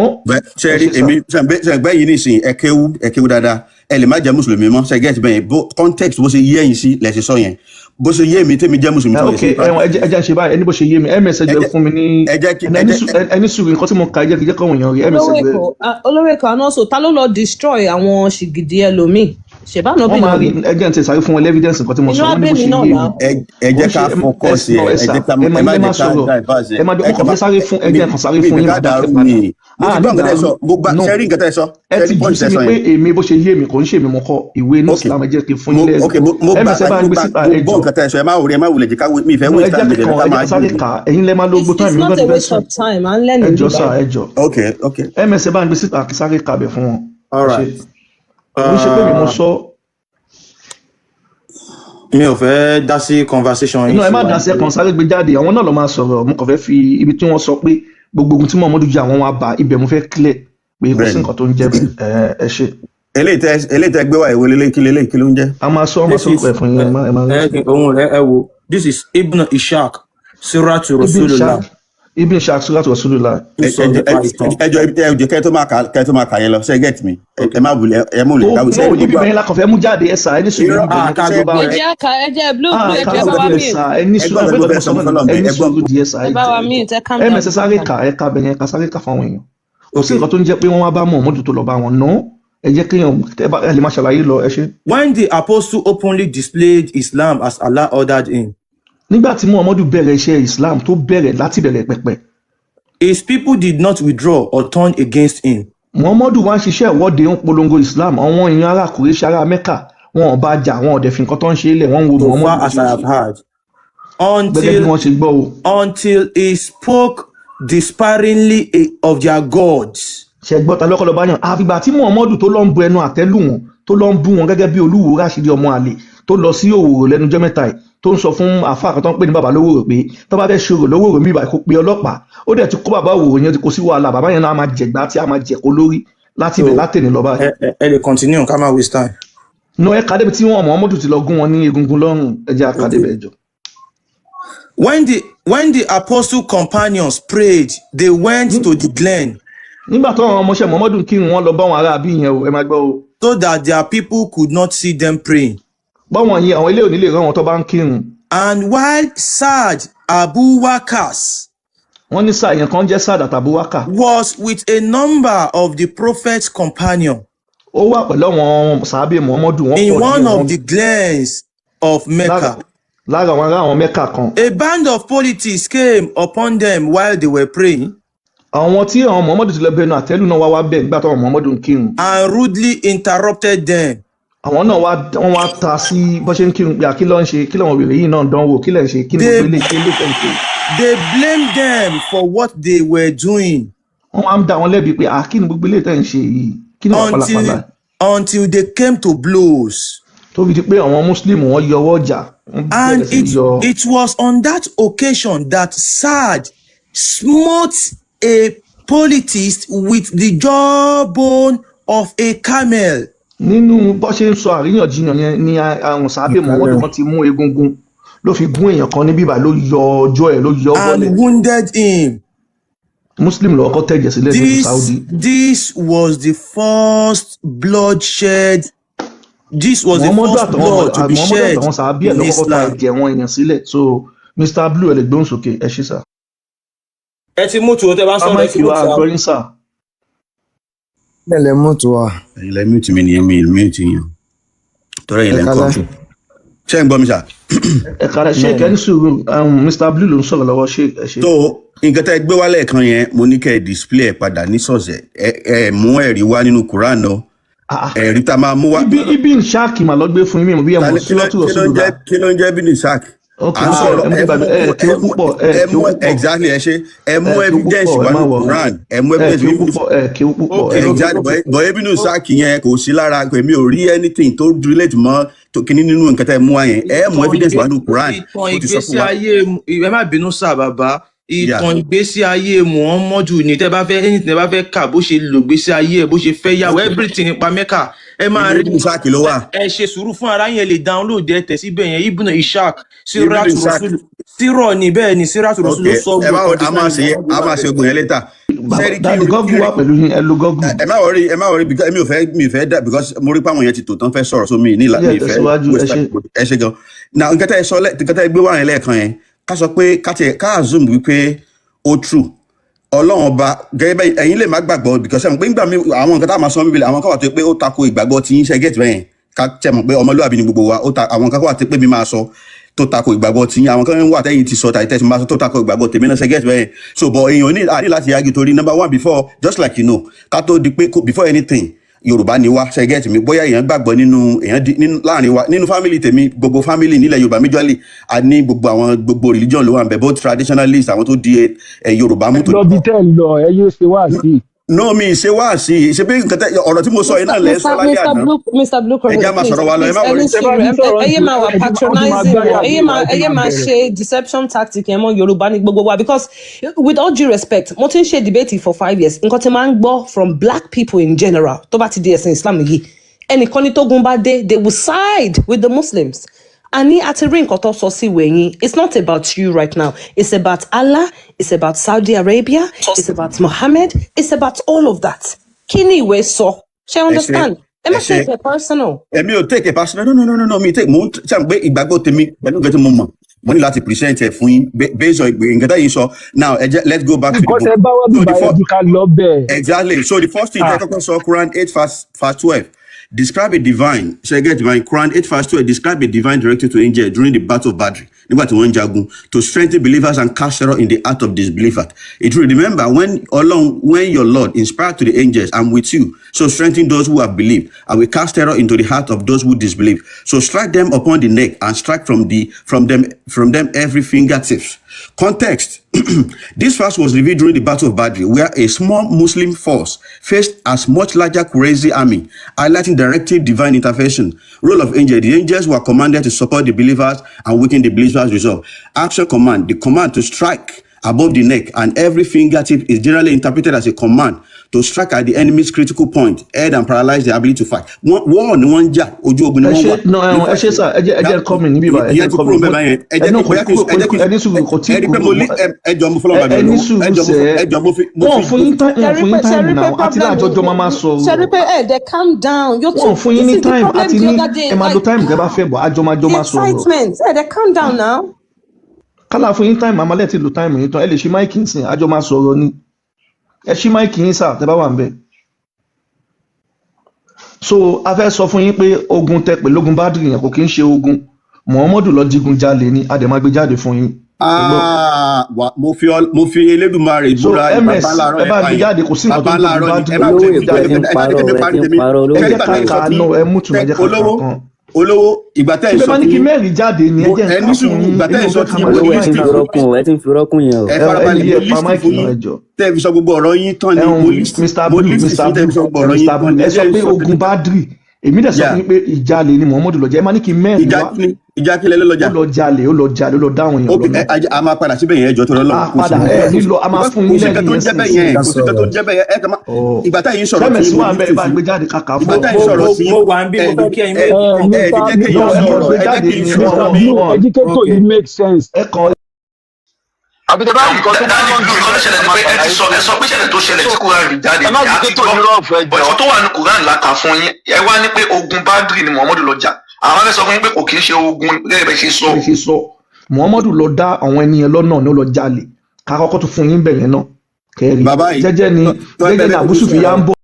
ṣẹ́rí èmi ṣàgbẹ́ yìí nìsín ẹ kéwú dáadáa ẹ lè má jẹ́ mùsùlùmí mọ́ ṣe gẹ́tì bẹ́yẹn context bó ṣe yé ẹ̀yin sí lẹ́sẹ̀ sọ yẹn bó ṣe yé mi tẹ́mi jẹ́ mùsùlùmí tó yẹ sí. ẹ jẹ́ ṣe báyìí ẹni bó ṣe yé mi ms ẹgbẹ́ fún mi ní ẹni sùúrù nǹkan tí mo kà jẹ́ kí jẹ́ kọ́wọ̀n èèyàn rí ms ẹgbẹ́. olówó kan náà so ta ló lọ destroy àwọn ṣìgìdì ẹlòmíì ṣèbánu bí náà ẹ jẹ́ n tẹ̀ sáré fún wọn evidence nǹkan tí mo sọ wọ́n ní bó ṣe yé mi. ẹ jẹ́ ká focus ẹ jẹ́ ká ẹ má jẹ́ ká advice ẹ má jẹ́ kó fẹ́ sáré fún ẹ jẹ́ kó sáré fún yín dáadáa mo ti gbọ́ nǹkan tẹ́ sọ ṣẹ́rí nǹkan tẹ́ sọ ẹ ti jù sí mi pé èmi bó ṣe yé mi kò ń ṣe mi mo kọ ìwé ní Islam ẹ jẹ́ kí n fún yín lẹ́yìn ms ẹ bá ń gbé síta ẹ jọ nǹkan tẹ́ sọ ẹ má wulẹ̀ jẹ́ ká mi ìfẹ́ wíìsì ká mi jẹ́ ká máa sáré kà ẹ̀yin lẹ́ máa ló gbó tán mi it's not a waste of time à ń lẹ́nu ẹjọ sá ẹjọ ok ms ẹ bá ń gbé síta kí sáré kà bẹ̀ fún wọn. mo ṣe pé mi mo sọ. mi ò fẹ́ dá sí conversation yìí. ẹ má dá sí ẹ̀kan sáré gbé jáde àwọn náà lọ máa sọ̀rọ̀ mo kàn fẹ́ fi ibi tí wọ́n sọ pé gbogbo ogun tí Muhammadu jà wọ́n wá bá ibẹ̀ mo fẹ́ clear pé kò sí nǹkan tó ń jẹ́ ẹ ṣe. eléyìí tẹ gbé wá ìwé lélẹ́yìn kí ló ń jẹ́. a máa sọ pẹ̀ fún yín ẹ máa rí. ohun rẹ ẹ wo this is Ibn Ishaq Suratu Rasulullah. Ibn Ishaq Suratu Rasulullah. ẹjọ kẹ tó máa kà yẹn lọ ṣe get me ẹ má wulẹ̀ ẹ mú lè káwé sẹ́yìn. ibi bẹ́ẹ̀ la kàn fẹ́ mú jáde ẹ sà ẹni sùn ní ìbẹ̀rẹ̀ ká ló bá wọn. ẹjẹ blue ẹjẹ bá mi. ẹni sùn ní ìbẹ̀rẹ̀ ẹni sùn ní díẹ̀ sà ẹ bá wa mí ẹ ká mi. ẹ mẹsẹ sáré kà ẹ ká bẹ̀yẹn ká sáré kà fáwọn èèyàn. kò sí nǹkan tó ń jẹ́ pé wọ́n wá bá Muhammadu tó lọ bá wọn ná ẹ jẹ́ kéèyàn ẹ lè má ṣàlàyé lọ ẹ ṣe. When the apostle openly displayed Islam as Allah ordered him. nígbà tí Muhammadu bẹ̀rẹ̀ iṣẹ́ Islam tó bẹ̀rẹ̀ láti bẹ̀rẹ̀ pẹ̀pẹ̀. His people did not withdraw or turn against him. Muhammadu wá ń ṣiṣẹ́ ìwọ́de ń polongo Islam àwọn èèyàn ará Kùrẹ́ṣì ará Mẹ́kà wọn ò bá jà wọn ò dẹ̀ fi nǹkan tó ń ṣe ilẹ̀ wọn ń wo Muhammadu. As I have heard. Until he spoke disparagingly of their gods. ṣẹgbọ́n ta lọ́kọ́ lọ bá yàn àfìgbà tí Muhammadu tó lọ ń bu ẹnu àtẹ́lù wọn tó lọ ń bú wọn gẹ́gẹ́ bí Olúwo Rashidi ọmọ àlè tó lọ sí Òwòrò lẹ́nujọ́ mẹ́ta yìí tó ń sọ fún àfáà kan tó ń pè ní bàbá Lówòrò pé tó bá fẹ́ ṣòro Lówòrò mi ìbàkó pé ọlọ́pàá ó dẹ̀ ti kó bàbá Òwòrò yẹn ti kó sí wàhálà bàbá yẹn náà máa jẹ̀gbá tí a máa jẹ̀kó lórí láti ibẹ̀ látẹ̀ni lọ báyìí. ẹ lè continue ká máa waste time. no ẹ kàdébí tí wọn Muhammadu ti lọ gún wọn ní egungun lọ́rùn ẹ jẹ́ àkàdébẹ̀ ẹjọ́. When the apostle companions prayed, they went to the glen. Nígbà tó àwọn ọmọọṣẹ́ Muhammadu kírun wọn lọ bá wọn ará bí yẹn o ẹ máa gbọ́ o. So that their people could not see them praying. Báwọn yẹn àwọn ilé òní lè rán wọn tó bá ń kírun. And while Sa'd Abu Waqqas. Wọ́n ní sáà yẹn kan jẹ́ Sa'd àti Abu Waqqas. Was with a number of the prophet's companion. Ó wà pẹ̀lú àwọn sàábé Muhammadu. In one of the glens of Mecca. Lára àwọn ará àwọn Mecca kan. A band of politics came upon them while they were praying. Àwọn tí àwọn Muhammadu ti lọ bẹnu àtẹ́lù náà wá bẹ́ẹ̀ nígbà tó àwọn Muhammadu ń kírun. And rudely interrupted them. Àwọn náà wọ́n wá ta sí bó ṣe ń kírun pé kí ló ń ṣe kí làwọn wèrè yìí náà dánwò kí lẹ̀ ń ṣe kí ni gbogbo ilé ìṣe ilé ìfẹ́ ń ṣe. They blamed them for what they were doing. Wọ́n wá ń dá wọn lẹ́bi pé kí ni gbogbo ilé ìfẹ́ ń ṣe yìí kí ni wọ́n pàlàpàlà. Until they came to blows. Tó fi di pé àwọn Muslim wọ́n yọ ọwọ́ ọjà. And it was on that occasion that Sa'd smote a politist with the jawbone of a camel. Nínú bó ṣe ń sọ àríyànjiyàn yẹn ni àwọn sàábé Muhammadu kan ti mú egungun ló fi gún èèyàn kan ní bíbá ló yọ ọjọ́ ẹ̀ ló yọ bọ́lẹ̀. And wounded him. Muslim ló kọ́ tẹ̀jẹ̀ sílẹ̀ ní Saudi. This was the first bloodshed. This was the first blood to be shed in Islam. So Mr. Blue ẹ lè gbóhùn sókè ẹ ṣé sà. Ẹ ti mú tu o tẹ bá ń sọ̀rọ̀ ẹ ti mú tu sà. Ilẹ̀ mú tu wa. Ilẹ̀ mú tu mi nìyẹn mi ìlú mi ti yàn. Tọ́rọ ilẹ̀ ń kọ́. ṣé ń gbọ́ mi ṣá. ẹ kára ṣé kẹ́ni sùúrù Mr. Blue ló ń sọ̀rọ̀ lọ́wọ́ ṣé. tó nǹkan tẹ́ gbé wálẹ̀ kan yẹn mo ní kẹ́ ẹ display ẹ̀ padà ní sọ̀sẹ̀ ẹ mú ẹ̀rí wá nínú Quran náà ẹ̀rí tá a máa mú wá. ibi ń ṣáàkì mà lọ gbé fún yín mímu bí ẹ mọ̀ sí lọ́tún ọ̀sùn lọ́dà. kí ló ń jẹ́ bí ní ṣáàkì. Exactly, ẹ mú evidence wá ní Quran, ẹ mú evidence exactly, but ebinu sáàkì yẹn kò sí lára èmi ò rí anything tó relate mọ́ kíní nínú nǹkan tẹ́ mú wá yẹn, ẹ mú evidence wá ní Quran. Ìtàn ìgbésí ayé ẹ má bínú sá bàbá, ìtàn ìgbésí ayé Muhammadu ni tẹ́ bá fẹ́ anything tẹ́ bá fẹ́ kà bó ṣe lò gbésí ayé ẹ bó ṣe fẹ́ yàwó everything nípa Mẹ́kà ẹ máa rí ebinu sáàkì ló wà. ẹ ṣe sùúrù fún ara yẹn lè download ẹ tẹ̀ síbẹ̀ yẹn Ibn Ishaq Siratu Rasul sírọ̀ ni bẹ́ẹ̀ ni Siratu Rasul ló sọ a máa ṣe ogun yẹn later. Dadi gọ́gù wà pẹ̀lú yín ẹ lo gọ́gù. ẹ má worry because mi ò fẹ́ dá because mo rí pàwọn yẹn ti tò tán fẹ́ sọ̀rọ̀ so mi ní ìfẹ́ ẹ ṣe gan. Now nǹkan tẹ́ ẹ gbé wá yẹn lẹ́ẹ̀kan yẹn ká sọ pé ká assume wípé ó true Ọlọ́run ọba gẹ́gẹ́ bẹ́ẹ̀ ẹ̀yin lè má gbàgbọ́ because ẹ̀ pé nígbà mi àwọn nǹkan tá a máa sọ níbi àwọn kan wà tó pé ó tako ìgbàgbọ́ tí yín ṣe gẹ́tì bẹ́yẹn ká tẹ̀ mọ̀ pé ọmọlúwàbí ni gbogbo wa àwọn kan wà tó pé mi máa sọ tó tako ìgbàgbọ́ tí yín àwọn kan wà tẹ́yìn ti sọ tàbí tẹ́sí máa sọ tó tako ìgbàgbọ́ tèmi náà ṣe gẹ́tì bẹ́yẹn so but èèyàn ní láti yagi torí number one before just like you know ká tó di pé before anything Yorùbá ni wá ṣe gẹ́tì mi bóyá èèyàn gbàgbọ́ nínú láàrin wa nínú family tèmi gbogbo family nílẹ̀ Yorùbá majorly a ní gbogbo religion ló wà ń bẹ both traditionalist àwọn tó di Yorùbá mú tó. lọ bí tẹ́ ń lọ ẹ yóò ṣe wá sí. no mi ṣe wá sí i ṣe pé nǹkan tẹ ọ̀rọ̀ tí mo sọ yìí náà lẹ sọ lálẹ́ àná Mr. Blue Crescent, ẹ jẹ́ máa sọ̀rọ̀ wa lọ ẹ má wọlé. ẹyẹ máa wà patronizing ẹyẹ máa ṣe deception tactic yẹn mọ́ Yorùbá ní gbogbo wa because with all due respect mo ti ń ṣe debate for 5 years nǹkan tí máa ń gbọ́ from black people in general tó bá ti di ẹ̀sìn Islam yìí ẹnìkan ní tógun bá dé they will side with the Muslims. Ani àti rí nǹkan tó sọ sí wẹ̀yìn it's not about you right now it's about Allah it's about Saudi Arabia it's about Muhammad it's about all of that. Kí ni ìwé sọ ṣe understand ẹ má take it personal. Èmi ò take it personal no mi take mo ṣe pé ìgbàgbọ́ tèmi pẹ̀lú nǹkan tí mo mọ̀ mo ní láti present ẹ fún yín based on nǹkan tá yín sọ now let's go back to the book. because ẹ bá wà bí báyìí ká lọ bẹ́ẹ̀. Exactly, so the first thing tẹ́ kọ́kọ́ sọ Quran 8:12 describe a divine Quran 8:12 describe a divine directed to angel during the battle of Badr nígbà tí wọ́n jagun to strengthen believers and cast terror in the heart of disbelievers. It will remember when your Lord inspired to the angels I'm with you so strengthen those who have believed and will cast terror into the heart of those who disbelieve so strike them upon the neck and strike from them every fingertips. Context. This verse was revealed during the Battle of Badr, where a small Muslim force faced as much larger Quraysh army, highlighting directive divine intervention. Role of angels. The angels were commanded to support the believers and weaken the believers' resolve. Action command. The command to strike above the neck and every fingertip is generally interpreted as a command to strike at the enemy's critical point, head and paralyze their ability to fight. War ni wọ́n jà ojú ogun ni wọ́n wà. No, ẹ ṣe sá ẹ jẹ́ kọ́mi níbí bá ẹ jẹ́ kọ́mi. ẹni sùúrù kò tí ẹjọ́ mo fọlọ́ bàbá ẹjọ́ mo fi. wọ́n fún yín táìmù náà àti láàjọjọ́ máa máa sọ. ṣe pé ẹ calm down. wọ́n fún yín ní táìmù àti ní ẹ máa lo táìmù tẹ́ bá fẹ́ bọ̀ àjọ máa sọ̀rọ̀. excitement ẹ calm down now. Kálá fún yín táìmù àmàlẹ́ ti lo táìmù yín tán ẹ lè ṣe máìkì ń sìn àjọ máa sọ̀rọ̀ ni ẹ ṣí máìkì yín sáà tẹ́ bá wà ń bẹ̀. So a fẹ́ sọ fún yín pé ogun tẹ pẹ̀lú ogun Bádìrì yẹn kò kí ń ṣe ogun Muhammadu lọ digun jalè ni a dẹ̀ máa gbé jáde fún yín. mo fi Elédùmarè ìbúra ẹ bá gbé jáde kò sí nǹkan tó ń gbé Bádìrì. ẹ jẹ́ kàkà náà ẹ mú tùmọ̀ ẹ jẹ́ kàkà kan. Olówó ìgbà tẹ́ ẹ sọ fún yín. Kí mẹ́rin jáde ni ẹ jẹ́ ẹni sùn ìgbà tẹ́ ẹ sọ fún yín. ẹ ti ń fi rọ́kùn yẹn o. Ẹ farabalẹ̀ mo list fún yín tẹ́ ẹ fi sọ gbogbo ọ̀rọ̀ yín tán ni mo list fún tẹ́ ẹ fi sọ gbogbo ọ̀rọ̀ yín tán ni. Ẹ sọ pé ogun Bádìrì èmi dẹ̀ sọ fún yín pé ìjàlè ni Muhammadu lọ jẹ́ ẹ máa ní kí mẹ́rin wá. Ìjà kílẹ̀ ló lọ́jà. Ó lọ jalè ó lọ dáhùn yẹn lọ́nà. A máa padà síbẹ̀ yẹn ẹjọ́ tó lọ́lọ́. Padà ẹ nílò a máa fún yín lẹ́yìn yẹn sí. Kò sí tó jẹ́ bẹ́ẹ̀ yẹn ẹ kàn máa. Ìgbà táyì ń sọ̀rọ̀ sí wà bẹ́ẹ̀ bá gbé jáde kàkà fún. Ìgbà táyì sọ̀rọ̀ sí. Mo wà ń bí mo fẹ́ kí ẹyin educator it makes sense. àbí tẹ bá nǹkan tó bá lọ́n dùn lọ́n ṣẹlẹ̀ ní pé ẹ sọ pé ṣẹlẹ̀ tó ṣẹlẹ̀ tí Quran rí jáde ní àtijọ́ bọ̀ṣọ́ tó wà ní Quran láka fún yín ẹ wá ní pé ogun Badri ni Muhammadu lọ jà àwọn afẹ́ sọ fún yín pé kò kì í ṣe ogun gẹ́gẹ́ bẹ́ẹ̀ ṣe sọ. Muhammadu lọ dá àwọn ènìyàn lọ́nà ní ó lọ jalè ká kọ́kọ́ tó fún yín bẹ̀yẹn náà kẹ́rì jẹ́jẹ́ ni Abu Sufyan ń bọ̀.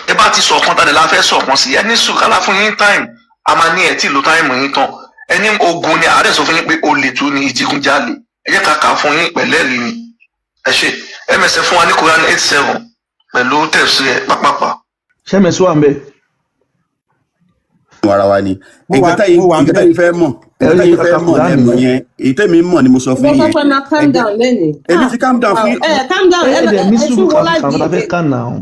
ẹ bá ti sọ̀kan tàdé la fẹ́ sọ̀kan sí ẹni sùn kálá fún yín time a máa ní ẹ̀ tí ìlú táìmù yín tán ẹni ogun ni àárẹ̀ sọ fún yín pé olè tún ní ìdigunjalè ẹ jẹ́ ká kà á fún yín pẹ̀lẹ́rìí ni ẹ ṣe MSF fún wa ní Quran 87 pẹ̀lú tẹ̀sí ẹ̀ pápápá. ṣé MS wà ń bẹ. ara wa ni nǹkan táyì fẹ́ mọ̀ lẹ́nu yẹn èyí tẹ́mi mọ̀ ni mo sọ fún yín. mo fẹ́ máa calm down lẹ́nu. èmi ti calm down fún yín. calm down ẹ sùúrù kàfà fẹ́ kàn náà.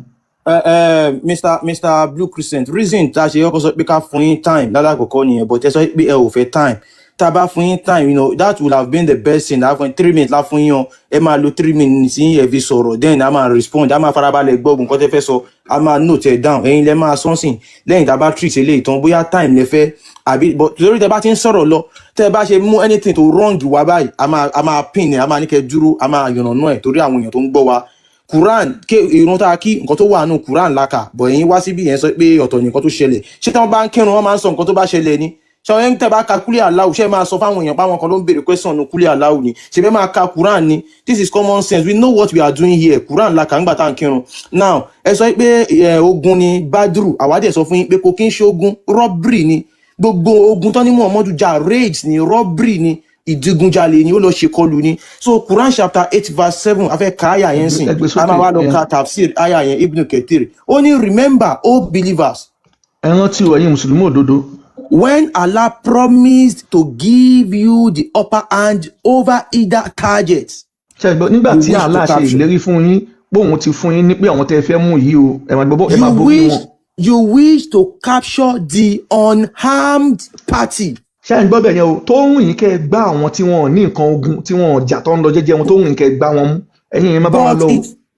Mr. Blue Crescent reason tá a ṣe yọkọ sọ pé ká fún yín time lálàkọ̀kọ́ nìyẹn but ẹ sọ pé ẹ ò fẹ́ time tá a bá fún yín time that would have been the best thing that fún 3 minutes la fún yín ẹ máa lo 3 minutes yín ẹ fi sọ̀rọ̀ then a máa respond a máa farabalẹ̀ gbọ́ nǹkan tẹ́ fẹ́ sọ a máa note ẹ̀ down ẹ̀yin lẹ́ máa sọ́nsìn lẹ́yìn tá a bá treat eléyìí tán bóyá time lẹ fẹ́ àbí but lórí tẹ́ bá ti ń sọ̀rọ̀ lọ tẹ́ bá ṣe mú anything tó wrong wá báyìí a máa pin ẹ̀ a máa ní kẹ́ dúró a máa yànnàná ẹ̀ torí àwọn èèyàn tó ń gbọ́ wa Quran ìrun tá a kí nǹkan tó wà nù Quran laka bọ̀ ẹ̀yin wá síbí yẹn sọ pé ọ̀tọ̀ nìkan tó ṣẹlẹ̀ ṣé tí wọ́n bá ń kírun wọ́n máa ń sọ nǹkan tó bá ṣẹlẹ̀ ni ṣé wọ́n tẹ́ bá ka kúlẹ̀ aláwù ṣé máa sọ fáwọn èèyàn páwọn kan ló ń béèrè question nù kúlẹ̀ aláwù ni ṣe fẹ́ máa ka Quran ni this is common sense we know what we are doing here Quran laka ńgbà tá à ń kírun now ẹ sọ pé ogun ni Badru àwádìí ẹ sọ fún yín pé kò kí ń ṣe ogun robbery ni gbogbo ogun tán ní Muhammadu jà raids ni robbery ni ìdigunjalè ni ó lọ ṣèkọlù ni so Quran chapter 8 verse 7 afẹ́ ka àyà yẹn sìn a máa wá lọ ka tafsir àyà yẹn Ibn Kathir ó ní remember o believers. ẹ rántí o ẹ̀yin mùsùlùmí òdodo. when Allah promised to give you the upper hand over either target. ṣe gbọ́ nígbà tí Allah ṣe ìlérí fún yín bóun ti fún yín ní pé àwọn tẹ́ fẹ́ mú yìí o ẹ máa gbọ́ ẹ máa borí wọn. you wish to capture the unarmed party. ṣé ẹ̀ ń gbọ́ bẹ̀ yẹn o tó ń rìn kẹ́ ẹ gbá àwọn tí wọ́n ní nǹkan ogun tí wọ́n jà tó ń lọ jẹ́jẹ́ wọn tó ń rìn kẹ́ ẹ gbá wọn mú ẹ̀yin yẹn má bá wọn lọ.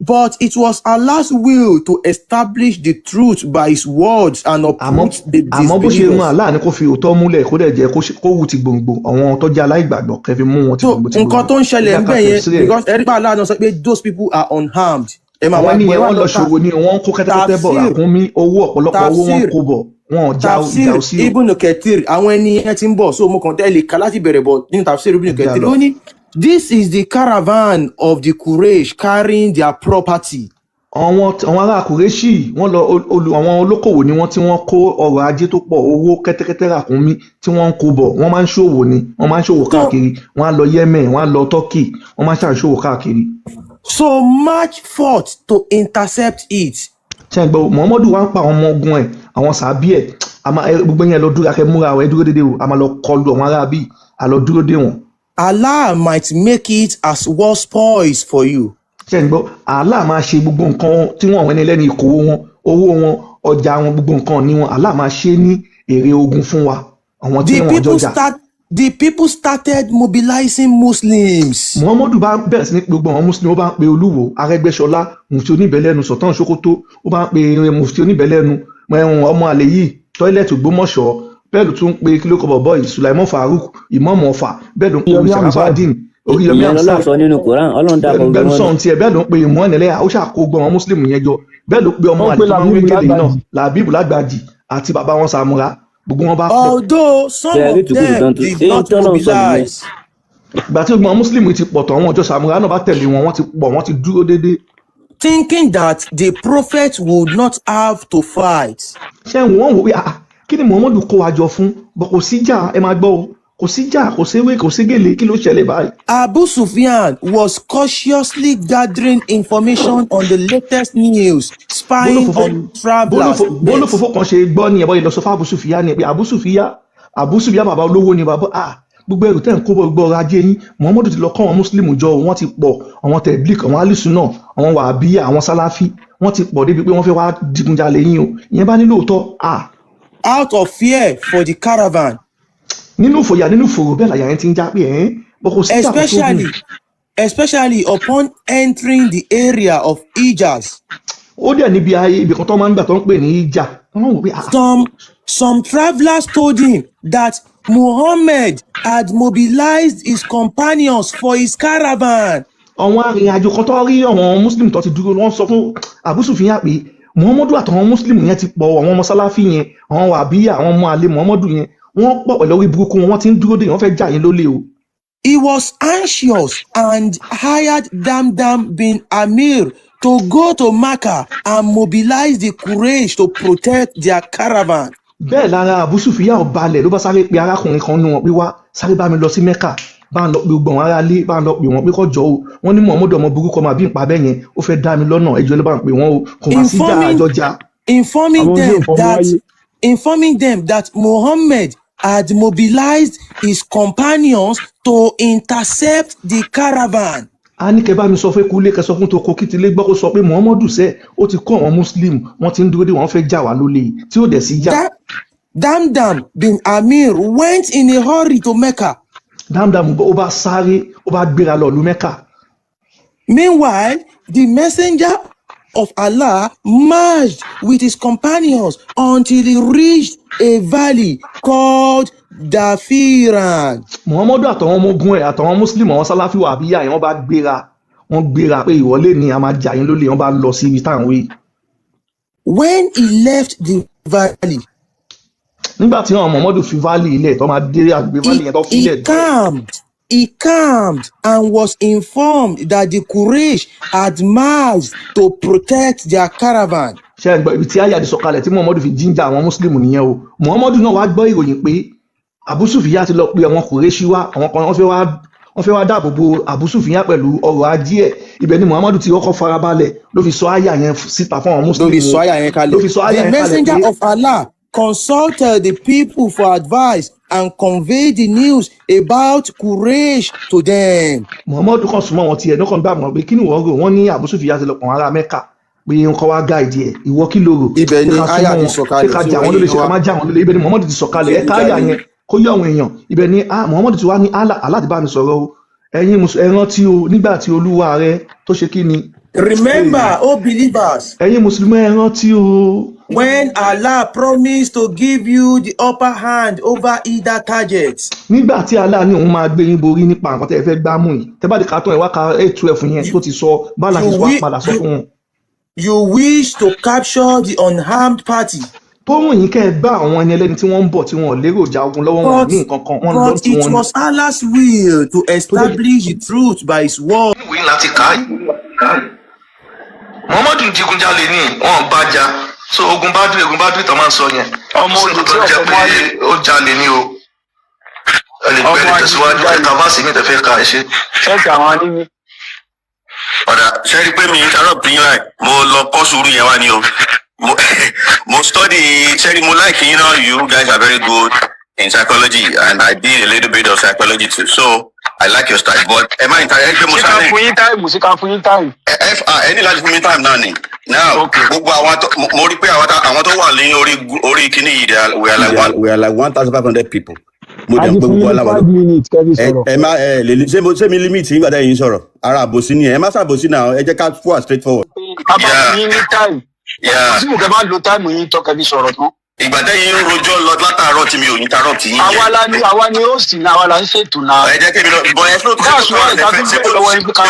But it was Allah's will to establish the truth by his words and uproot the disbelievers. àmọ́ bó ṣe mú Allah ni kó fi òótọ́ múlẹ̀ kó dẹ̀ jẹ́ kó wù ti gbòǹgbò àwọn tó jẹ́ aláìgbàgbọ́ kẹ́ fi mú wọn ti gbòǹgbò ti gbòǹgbò. nǹkan tó ń ṣẹlẹ̀ ń bẹ̀ yẹn because ẹ̀rípa Allah náà sọ pé those people are unharmed. àwọn ènìyàn wọn lọ ṣòwò ni wọ́n kó kẹ́tẹ́kẹ́tẹ́ bọ̀ ràkúnmí owó ọ̀pọ̀lọpọ̀ owó wọn kó bọ̀ wọn jà ò sí. Ibn Kathir àwọn ẹni yẹn ti ń bọ̀ so mo kàn tẹ́lẹ̀ ká láti bẹ̀rẹ̀ bọ̀ nínú tafsir Ibn Kathir ó ní this is the caravan of the Quraysh carrying their property. àwọn ará Kùrẹ́ṣì wọ́n lọ àwọn olókòwò ni wọ́n tí wọ́n kó ọrọ̀ ajé tó pọ̀ owó kẹ́tẹ́kẹ́tẹ́ ràkúnmí tí wọ́n ń kó bọ̀ wọ́n máa ń ṣòwò ni wọ́n máa ń ṣòwò káàkiri wọ́n á lọ Yemen wọ́n á lọ Turkey wọ́n máa ń ṣàṣòwò káàkiri. So march forth to intercept it. ṣe gbọ́ Muhammadu wa ń pa àwọn ọmọ ogun ẹ̀ àwọn sàbí ẹ̀ gbogbo yẹn lọ dúró akẹ́ múra ẹ̀ dúró dédé o a máa lọ kọlu àwọn ará bíi a lọ dúró dé wọn. Allah might make it as war spoils for you. ṣe ń gbọ́ Allah máa ṣe gbogbo nǹkan tí wọ́n wẹ́ni lẹ́ni ìkówó wọn owó wọn ọjà wọn gbogbo nǹkan ní wọn Allah máa ṣe ní èrè ogun fún wa àwọn tí wọ́n jọjà. The people started mobilizing Muslims. Muhammadu bá bẹ̀rẹ̀ sí ní gbogbo àwọn Muslim ó bá ń pe Olúwo Arẹ́gbẹ́ṣọlá mufti oníbẹ̀lẹ́nu Sultan Sokoto ó bá ń pe mufti oníbẹ̀lẹ́nu ọmọ àlè yìí tọ́ílẹ̀tì Ògbómọ̀ṣọ́ bẹ́ẹ̀ ló tún pe kílókọ̀ bọ̀bọ̀ yìí Sulaiman Farouk Ìmáàmù Ọ̀fà bẹ́ẹ̀ ló ń pe Olùsàràbàdìn Oriyomi Hamzat bẹ́ẹ̀ ló sọ̀rọ̀ tiẹ̀ bẹ́ẹ̀ ló ń pe ìmọ̀ọ́nẹ̀lẹ́ ó ṣàkógbọ́ àwọn Muslim yẹn jọ bẹ́ẹ̀ ló pe ọmọ àlè tó ń wékèlè náà Làbíbù Lágbàjì àti bàbá wọn Sàmúrà gbogbo wọn bá pọ̀. Although some of them did not mobilize. ìgbà tí gbogbo àwọn Muslim ti pọ̀ tán àwọn ọjọ́ Sàmúrà náà bá tẹ̀lé wọn wọ́n ti pọ̀ wọ́n ti dúró déédéé. Thinking that the prophet would not have to fight. ṣé wọ́n wò pé kí ni Muhammadu kó wa jọ fún bọ́ kò sí jà ẹ máa gbọ́ o kò sí jà kò séwé kò sí gèlè kí ló ṣẹlẹ̀ báyìí. Abu Sufyan was cautiously gathering information on the latest news, spying on travelers. bólú fòfó kan ṣe gbọ́ ní ẹ̀bọ́ yìí lọ sọ fún Abu Sufyan ni pé Abu Sufyan bàbá olówó ni bàbá gbogbo ẹrù tẹ́ ń kó gbogbo ọrọ̀ ajé yín Muhammadu ti lọ kọ́ àwọn Muslim jọ wọ́n ti pọ̀ àwọn tẹ̀blík àwọn alìsùnà àwọn wàhábíyà àwọn sálàfí wọ́n ti pọ̀ débi pé wọ́n fẹ́ wá digunjalè yín o ìyẹn bá ní lóòótọ́ out of fear for the caravan. nínú ìfòyà nínú ìfòrò bẹ́ẹ̀ làyà yẹn ti ń já pé bọ́kọ̀ sí especially upon entering the area of Hijaz. ó dẹ̀ níbi ibi kan tó máa ń gbà tó ń pè ní ìjà wọ́n wò pé some travelers told him that Muhammad had mobilized his companions for his caravan. àwọn arìnrìnàjò kan tó rí àwọn Muslim tó ti dúró wọ́n sọ fún Abu Sufyan pé Muhammadu àtàwọn Muslim yẹn ti pọ̀ àwọn ọmọ sálàfí yẹn àwọn wàhábíyà àwọn ọmọ àlè Muhammadu yẹn wọ́n pọ̀ pẹ̀lú orí burúkú wọn ti ń dúró dè wọ́n fẹ́ jà yín lólè o. He was anxious and hired Damdam bin Amir to go to Makkah and mobilize the Quraysh to protect their caravan. bẹ́ẹ̀ lára Abu Sufyan ò balẹ̀ ló bá sáré pe arákùnrin kan nù wọn pé wá sáré bá mi lọ sí Mẹ́kà bá ń lọ pé gbọ̀n ara lé bá ń lọ pé wọ́n pé kọjọ́ o wọ́n ní Muhammadu ọmọ burúkú ọmọ àbí ìpa bẹ́ẹ̀ yẹn ó fẹ́ dá mi lọ́nà ẹjọ́ ló bá ń pè wọ́n o kò má sí jà àjọjà. Informing them that Muhammad had mobilized his companions to intercept the caravan. A ní kẹ́ bá mi sọ fún kulé kẹ́ sọ fún toko kí tilé gbọ́ kó sọ pé Muhammadu sẹ́ ó ti kọ́ àwọn Muslim wọ́n ti ń dúró dé wọ́n fẹ́ jà wá lólè tí ó dẹ̀ sí jà. Damdam bin Amir went in a hurry to Mecca. Damdam ó bá sáré ó bá gbéra lọ lu Mecca. Meanwhile, the messenger of Allah marched with his companions until he reached a valley called Dafiran. Muhammadu àtàwọn ọmọ ogun ẹ̀ àtàwọn Muslim àwọn Sálàfí wà bíyà wọ́n bá gbéra pé ìwọlé ni a máa jà yín lólè wọ́n bá lọ sí ibi táwọn wí. When he left the valley, nígbà tí àwọn Muhammadu fi valley ilẹ̀ tó máa dé àgbè valley yẹn tó fi ilẹ̀ he calmed and was informed that the Quraysh had marched to protect their caravan. ṣe é gbọ́ ibi tí àyà ti sọ̀kalẹ̀ tí Muhammadu fi jíjà àwọn Muslim nìyẹn o. Muhammadu náà wá gbọ́ ìròyìn pé Abu Sufyan ti lọ pé àwọn Quraysh wá àwọn kan wọ́n fẹ́ wá dáàbò bo Abu Sufyan pẹ̀lú ọrọ̀ ajé ẹ̀ ibẹ̀ ni Muhammadu ti kọ́kọ́ farabalẹ̀ ló fi sọ àyà yẹn síta fún àwọn Muslim. The messenger of Allah consulted the people for advice and conveyed the news about Quraysh to them. Muhammadu kan súnmọ́ wọn tiẹ̀ lọ́kàn gbà mọ́ pé kí ni wọ́n rò wọ́n ní Abu Sufyan ti lọ pọ̀ ará Mẹ́kà pé nǹkan wá gáìdì ẹ̀ ìwọ kí ló rò ibẹ̀ ni àyà ti sọ̀kalẹ̀ pé ká jà wọ́n lólè ṣe ká má jà wọ́n lólè ibẹ̀ ni Muhammadu ti sọ̀kalẹ̀ ẹ̀ka àyà yẹn kó yọ àwọn èèyàn ibẹ̀ ni Muhammadu ti wá ní Allah ti bá mi sọ̀rọ̀ o ẹ̀yin ẹ rántí o nígbà tí Olúwa rẹ tó ṣe kí ni. Remember, O believers, ẹ̀yin Mùsùlùmí ẹ rántí o. When Allah promised to give you the upper hand over either target. Nígbà tí Allah ní òun máa gbé yín borí nípa nǹkan tẹ́ ẹ fẹ́ gbámú yìí tẹ́ bá di ká tán ẹ wá ka 8:12 yẹn tó ti sọ báàlà ṣe wá padà sọ fún wọn. You wish to capture the unarmed party. tó wùn yín kẹ́ ẹ bá àwọn ẹni ẹlẹ́ni tí wọ́n ń bọ̀ tí wọ́n lérò ja ogun lọ́wọ́ wọn ní nǹkan kan wọ́n lọ tí wọ́n ní. But it was Allah's will to establish the truth by his word. ìwé láti kà á yìí Muhammadu digunjalè ní wọn bá jà so ogun Badri tó máa ń sọ yẹn ọmọ olùkọ́ jẹ́ pé ó jalè ní o ẹ lè bẹ̀rẹ̀ tẹ̀síwájú ẹ̀ka bá sì ní tẹ̀fẹ́ ka ẹ̀ ṣe. ṣẹ́ẹ̀kì àwọn anímí. ọ̀dà ṣẹ́rí pé mi interrupt yín láì mo lọ kọ́ sùúrù yẹn wá ní o mo study ṣẹ́rí mo like you know you guys are very good in psychology and I did a little bit of psychology too so I like your style but ẹ má interrupt pé mo sáré. ṣé ká fún yín táìmù. ẹni láti fún mi time náà ni now gbogbo àwọn mo rí pé àwọn tó wà ní orí kíní yìí we are like 1,500 people. mo dẹ̀ gbogbo aláwọ̀ ẹ má ṣé mi limit yín gbàdá yín sọ̀rọ̀ ara àbòsí ni ẹ má ṣàbòsí náà ẹ jẹ́ ká fún wa straight forward. bàbá yín ní táìmù sí mo kẹ́ máa lo táìmù yín tọ́kẹ́ bí sọ̀rọ̀ tán. ìgbà tẹ́yìn ń rojọ́ lọ látàárọ̀ tí mi ò interrupt yín. àwa ni ó sì ní àwa là ń ṣètò náà. ẹ jẹ́ kí mi lọ bọ̀ ẹ fún òtún ṣe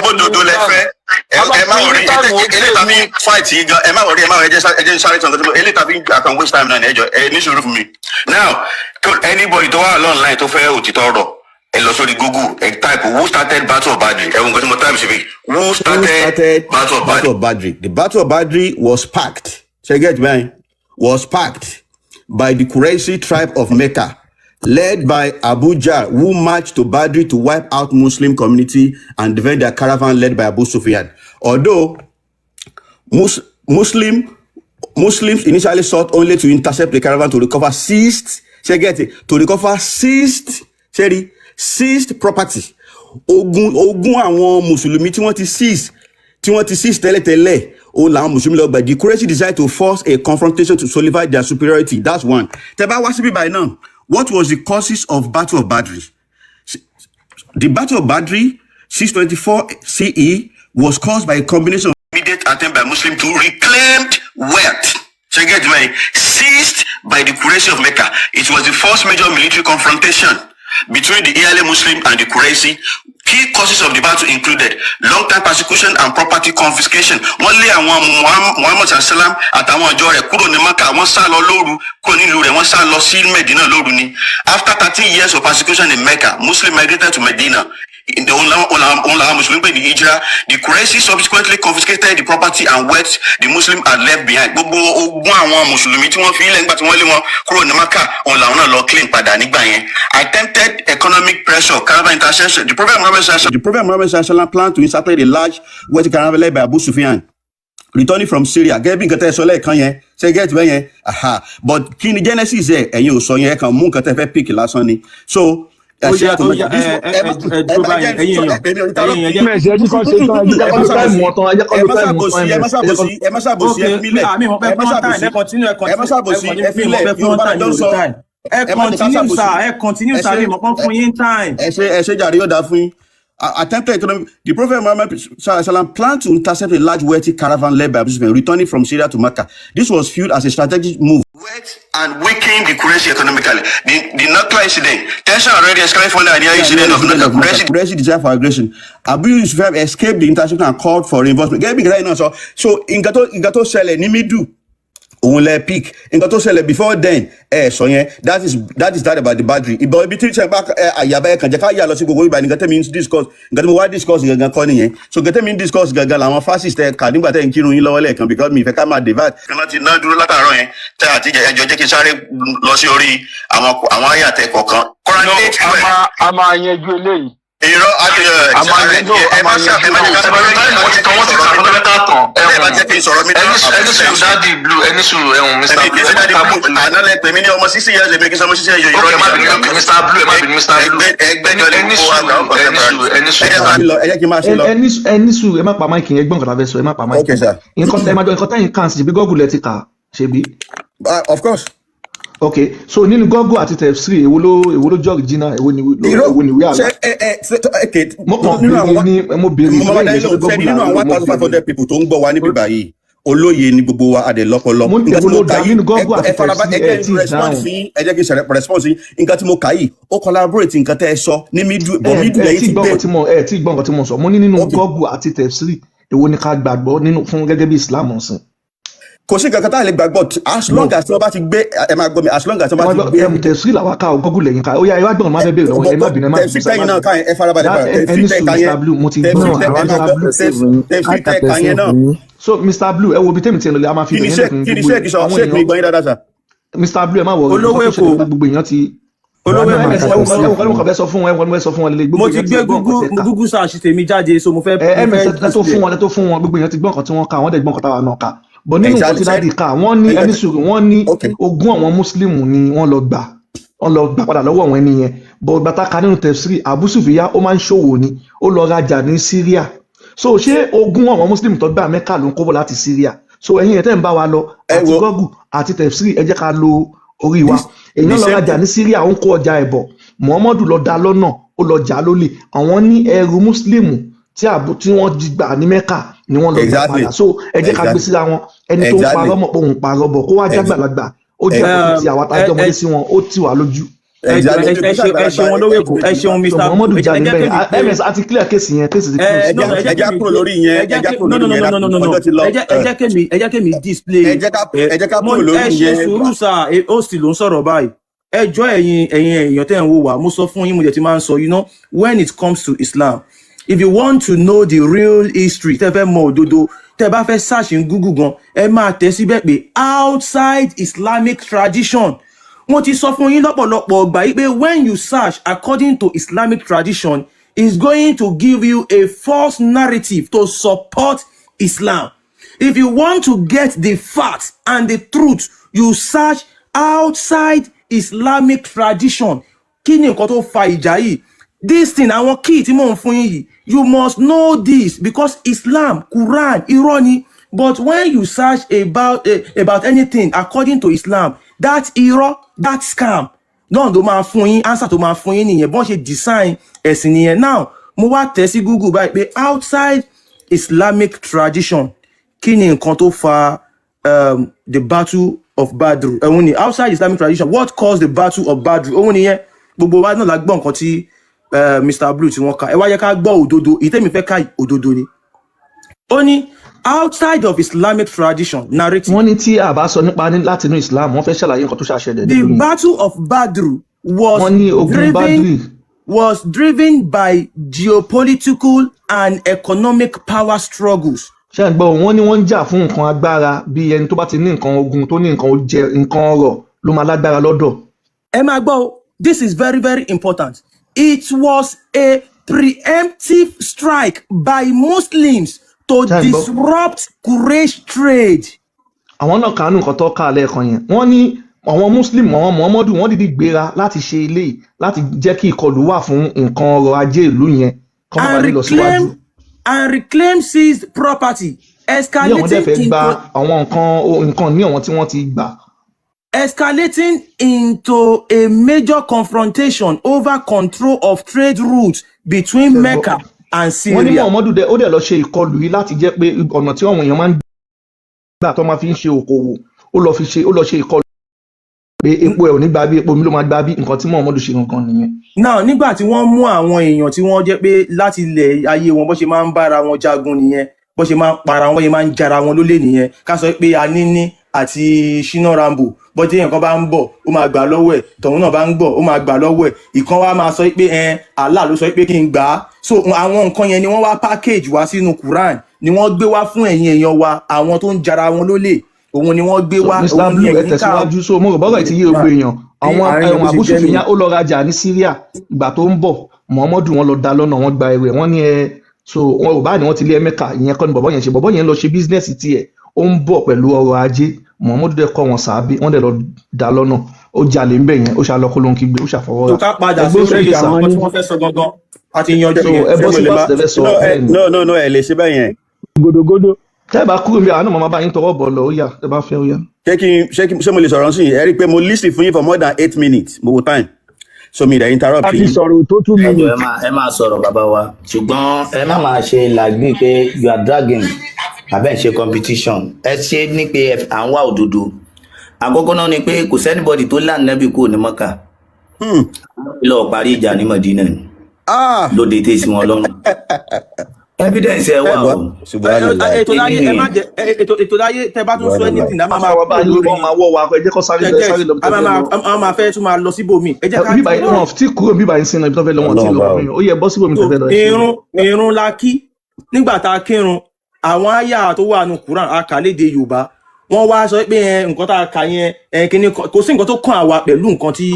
bó dodo lẹ́fẹ́ ẹ má wọrí eléyìí tàbí fight yìí gan ẹ má wọrí ẹ jẹ́ sáré tán eléyìí tàbí I can waste time náà ẹ jọ ẹ ní sùúrù fún mi. now anybody tó wà online tó fẹ́ òtítọ́ ọ̀rọ̀ ẹ lọ sórí Google ẹ type who started battle of Badri ẹ wọ́n nǹkan tí mo type síbi who started battle of Badri. The battle of Badri was packed. Ṣé get me? Was packed by the Qurayshi tribe of Mecca, led by Abu Jahl, who marched to Badri to wipe out Muslim community and defend their caravan led by Abu Sufyan. Although Muslims initially sought only to intercept the caravan to recover seized property. Ogun àwọn Mùsùlùmí tí wọ́n ti seize tẹ́lẹ̀tẹ́lẹ̀ o làwọn Mùsùlùmí lọ gbà. The Quraysh decided to force a confrontation to solidify their superiority. That's one. Tẹ́bá wá síbí by now. What was the causes of Battle of Badri? The Battle of Badri, 624 CE, was caused by a combination of immediate attempt by Muslims to reclaim wealth. So get me, seized by the Quraysh of Mecca. It was the first major military confrontation between the early Muslim and the Quraysh. Key causes of the battle included long-time persecution and property confiscation. Wọ́n lé àwọn Muhammad sallam àtàwọn ọjọ́ rẹ̀ kúrò ní Mecca. Wọ́n sá lọ lóru kúrò nílùú rẹ̀. Wọ́n sá lọ sí Medina lóru ni. After 13 years of persecution in Mecca, Muslims migrated to Medina. in the Muslim in Hijra. The Quraysh subsequently confiscated the property and wealth the Muslim had left behind. Gbogbo ogun àwọn Mùsùlùmí tí wọ́n fi ilẹ̀ nígbà tí wọ́n lé wọn kúrò ní Maka, òun làwọn náà lọ claim padà nígbà yẹn. Attempted economic pressure, caravan intercession. The Prophet Muhammad sallallahu planned to insert a large wealthy caravan led by Abu Sufyan, returning from Syria. Gẹ́gẹ́ bí nǹkan tẹ́ sọ lẹ́ẹ̀kan yẹn, ṣe get bẹ́ẹ̀ yẹn, aha. But kí ni Genesis ẹ̀ ẹ̀yin ò sọ yẹn kan mú nǹkan tẹ́ fẹ́ pick lásán ni. So attempted economic. The Prophet Muhammad planned to intercept a large wealthy caravan led by Abu Sufyan returning from Syria to Mecca. This was viewed as a strategic move. And weakening the Quraysh economically. The Nakla incident, tension already escalated from the incident of Nakla. Quraysh desire for aggression. Abu Sufyan escaped the interception and called for reinforcement. So in Gato Ṣẹlẹ ní middle. Òun lẹ pick nǹkan tó ṣẹlẹ̀ before then sọ yẹn that is that about the battery ìbọn ibi tí ṣe bá àyàbá ẹ kàn jẹ́ ká yà lọ sí gbogbo ìgbà nǹkan tẹ́mi discuss nǹkan tí mo wá discuss gangan kọ́ nìyẹn so nǹkan tẹ́mi discuss gangan làwọn fascist ẹ kà nígbà tẹ́ ń kírun yín lọ́wọ́ lẹ́ẹ̀kan because mi ìfẹ́ ká máa divert. kan láti ná dúró látàárọ̀ yẹn tẹ́ àti ẹjọ́ jẹ́ kí n sáré lọ sí orí àwọn àyàtẹ̀ kọ̀ọ̀kan. a máa yanjú eléyìí. Irọ́ àti ẹni sùúrù ẹ má pa máìkì yẹn gbọ́n kọ́ta fẹ́ sọ ẹ má pa máìkì nǹkan tẹ́yìn kàn sí bí Google ẹ ti kà ṣe bí. Of course. Okay, so nínú Google àti Tefsiri èwo ló jọ original èwo ni ìwé àlá. mo béèrè nínú àwọn 1,500 people tó ń gbọ́ wa níbí báyìí olóye ni gbogbo wa adé lọ́pọlọ. nǹkan tí mo kà yìí nínú Google àti Tefsiri ẹ ti dáhùn. ẹ jẹ́ kí n ṣe response yìí nǹkan tí mo kà yìí ó collaborate nǹkan tẹ́ ẹ sọ ní middle lẹ́yìn tí bẹ́ẹ̀. ẹ ti gbọ́ nǹkan tí mo sọ mo ní nínú Google àti Tefsiri èwo ni ká gbàgbọ́ nínú fún gẹ́gẹ́ bí Islam ọ̀sìn. Kò sí kankan tá a lè gbàgbọ́ as long as tí wọ́n bá ti gbé ẹ máa gbọ́ mi as long as tí wọ́n bá ti gbé. Tẹ̀sí làwọn ká o Google lẹ́yìn ká ó yá ẹ wá gbọ́n máa fẹ́ bèrè lọ́wọ́ ẹ má bínú ẹ má bínú. tẹ̀sí náà káyẹn ẹ farabalẹ̀ ẹni sùn Mr Blue mo ti gbọ́ tẹ̀sí káyẹn náà. So Mr Blue ẹ wo bí tèmi tiẹ̀ lọ́lẹ̀ a máa fi bẹ̀rẹ̀ nínú kí ni ṣéèkì sọ ṣéèkì mi gbọ́ yín dáadáa sà. Mr Blue ẹ má wọ̀ olówó èkó gbogbo èèyàn ti. olówó èkó fẹ́ sọ fún wọn lélẹ̀ mo ti gbé Google search tèmi jáde so mo fẹ́. ẹ tó fún wọn gbogbo èèyàn ti gbọ́ nǹkan tí wọ́n kà wọ́n dẹ̀ gbọ́ nǹkan táwa náà kà bọ̀ nínú nǹkan tí dáàdì ká wọ́n ní ẹni sùúrù wọ́n ní ogún àwọn mùsùlùmù ni wọ́n lọ gbà padà lọ́wọ́ àwọn ẹni yẹn bọ̀ gbàtà ká nínú Tefsiri Abu Sufyan ó máa ń ṣòwò ni ó lọ rajà ní Syria so ṣé ogún àwọn mùsùlùmù tó gbà Mẹ́kà ló ń kó bọ̀ láti Syria so ẹ̀yin ẹ̀ tẹ́ ń bá wa lọ àti Google àti Tefsiri ẹ jẹ́ ká lo orí wa èèyàn lọ rajà ní Syria ó ń kó ọjà ẹ̀bọ̀ Muhammadu lọ dá lọ́nà ó lọ jà lólè àwọn ní ẹrù mùsùlùmù tí wọ́n gbà ní Mẹ́kà ni wọ́n lọ gbà padà so ẹ jẹ́ ká gbé síra wọn ẹni tó ń parọ́ mọ̀ pé òun parọ́ bọ̀ kó wá jágbàlagbà ó jẹ́ òkú tí àwọn àtàjọ ọmọdé sí wọn ó tì wá lójú. ẹ ṣe wọn lówó èkó ẹ ṣeun Mr. Muhammadu jà níbẹ̀ ms àti clear kéèsì yẹn kéèsì ti close. ẹ jẹ́ kúrò lórí yẹn ẹ jẹ́ kúrò lórí yẹn ọjọ́ ti lọ. ẹ jẹ́ kémi display ẹ jẹ́ ká kúrò lórí yẹn. ẹ ṣe sùúrù sá ó sì ló ń sọ̀rọ̀ báyìí ẹjọ́ ẹ̀yin èèyàn tẹ́ ń wò wá mo sọ fún yín mo jẹ́ ti máa ń sọ when it comes to Islam if you want to know the real history tẹ́ fẹ́ mọ òdodo tẹ́ bá fẹ́ search in Google gan ẹ máa tẹ̀ síbẹ̀ pé outside Islamic tradition mo ti sọ fún yín lọ́pọ̀lọpọ̀ ọgbà yìí pé when you search according to Islamic tradition is going to give you a false narrative to support Islam. If you want to get the facts and the truth you search outside Islamic tradition. Kí ni nǹkan tó fa ìjà yìí? This thing àwọn key tí mò ń fún yín yìí you must know this because Islam Qur'an irọ́ ni but when you search about anything according to Islam that irọ́ that scam náà ló máa fún yín answer tó máa fún yín nìyẹn bọ́n ṣe design ẹ̀sìn nìyẹn. Now mo wá tẹ̀ sí Google báyìí pé outside Islamic tradition kí ni nǹkan tó fa the battle of Badr òun ni outside Islamic tradition what caused the battle of Badr òun nìyẹn gbogbo wa náà la gbọ́ nǹkan tí Mr. Blue tí wọ́n kà ẹ wá yẹ ká gbọ́ òdodo ìtẹ́mi fẹ́ ká òdodo ni ó ní outside of Islamic tradition narrative. wọ́n ní tí a bá sọ nípa láti inú Islam wọ́n fẹ́ ṣàlàyé nǹkan tó ṣàṣẹlẹ̀. The battle of Badr was wọ́n ní ogun Badr was driven by geopolitical and economic power struggles. ṣé ẹ gbọ́ wọ́n ní wọ́n ń jà fún nǹkan agbára bí ẹni tó bá ti ní nǹkan ogun tó ní nǹkan jẹ nǹkan ọrọ̀ ló máa lágbára lọ́dọ̀. Ẹ máa gbọ́, this is very, very important. It was a preemptive strike by Muslims to disrupt Quraysh trade. Àwọn náà kàánú nǹkan tó kà lẹ́ẹ̀kan yẹn. Wọ́n ní àwọn Muslim àwọn Muhammadu wọ́n dìde gbéra láti ṣe eléyìí láti jẹ́ kí ìkọlù wà fún nǹkan ọrọ̀ ajé ìlú yẹn kó má bàa lọ síwájú. And reclaim seized property, escalating into àwọn nǹkan ní àwọn tí wọ́n ti gbà. Escalating into a major confrontation over control of trade routes between Mecca and Syria. Wọ́n ní Muhammadu ó dẹ̀ lọ ṣe ìkọlù yìí láti jẹ́ pé ọ̀nà tí àwọn èèyàn máa ń gbà tó máa fi ń ṣe òkòwò ó lọ ṣe ìkọlù pé epo ẹ̀ ò ní gba bí epo mi ló máa gba bí nǹkan tí Muhammadu ṣe gangan nìyẹn. Now nígbà tí wọ́n mú àwọn èèyàn tí wọ́n jẹ́ pé láti ilẹ̀ ayé wọn bó ṣe máa ń bára wọn jagun nìyẹn, bó ṣe máa ń para wọn, bó ṣe máa ń jara wọn lólè nìyẹn, ká sọ pé Anini àti Shina Rambo bọ́dé èèyàn kan bá ń bọ̀ ó máa gbà lọ́wọ́ ẹ̀, tọ̀hún náà bá ń bọ̀ ó máa gbà lọ́wọ́ ẹ̀, ìkan wá máa sọ pé Allah ló sọ pé kí n gbà á. So àwọn nǹkan yẹn ni wọ́n wá package wá sínú Quran ni wọ́n gbé wá fún ẹ̀yin èèyàn wa àwọn tó ń jara wọn lólè, òun ni wọ́n gbé wá. Mr. Blue ẹ tẹ̀síwájú, so mo rò bọ́gà ti yé gbogbo èèyàn àwọn Abu Sufyan ó lọ rajà ní Syria ìgbà tó ń bọ̀ Muhammadu wọn lọ dá lọ́nà wọn gba ẹrù ẹ̀ wọ́n ní so wọn ò bá ní wọ́n ti lé Mẹ́kà ìyẹn kọ́ ni bọ̀bọ́ yẹn ṣe, bọ̀bọ́ yẹn lọ ṣe bísínẹ́sì tiẹ̀ ó ń bọ̀ pẹ̀lú ọrọ̀ ajé Muhammadu dẹ̀ kọ́ wọn sàábí wọ́n dẹ̀ lọ dá lọ́nà ó jalè ń bẹ̀ yẹn ó ṣàlọ́ kó ló ń kígbe ó ṣàfọwọ́ra. tó ká padà sí orí àwọn tí wọ́n fẹ́ sọ gangan àti yanjú yẹn. ẹ bọ́ sí bá tẹ̀lé sọ no ẹ lè ṣe bẹ́ẹ̀ yẹn. Gòdògòdò. tẹ́ ẹ bá kúrò níbi àwọn náà máa bá yín tọwọ́ bọ̀ lọ ó yá ẹ bá fẹ́ ó yá. ṣé mo lè sọ̀rọ̀ sí ẹ rí i pé mo listen fún yín for more than 8 minutes mo wo time so mi dey interrupt yín. a ti sọ̀rọ̀ tó 2 minutes. ẹ máa sọ̀rọ̀ bàbá wa ṣùgbọ́n ẹ má máa ṣe làgbé pé you are dragging abẹ́ ń ṣe competition ẹ ṣe ní pé à ń wá òdodo. Àkọ́kọ́ náà ni pé kò sẹ́nibọ́dì tó láǹ nẹ́bí kúrò ní Mọ́kà lọ parí ìjà ní Mọ̀dínà ni lóde tẹ̀ sí wọn lọ́rùn. Evidence ẹ wà o. Ètò láyé tẹ bá tún sọ anything náà máa wọ báyìí lórí máa wọ wa ẹ jẹ́ kó sáré lọ. a máa fẹ́ tún máa lọ síbòmí. ẹ jẹ́ ká bíbá yìí wọn tí kúrò bíbá yìí sínú ibi tó fẹ́ lọ wọn tí lọ ó yẹ bọ́ síbòmí tó fẹ́ lọ. Irun la kí nígbà tá a kírun àwọn àyà tó wà nù Quran a kà lédè Yorùbá wọ́n wá sọ pé nǹkan tá a kà yẹn kíní kò sí nǹkan tó kàn àwa pẹ̀lú nǹkan tí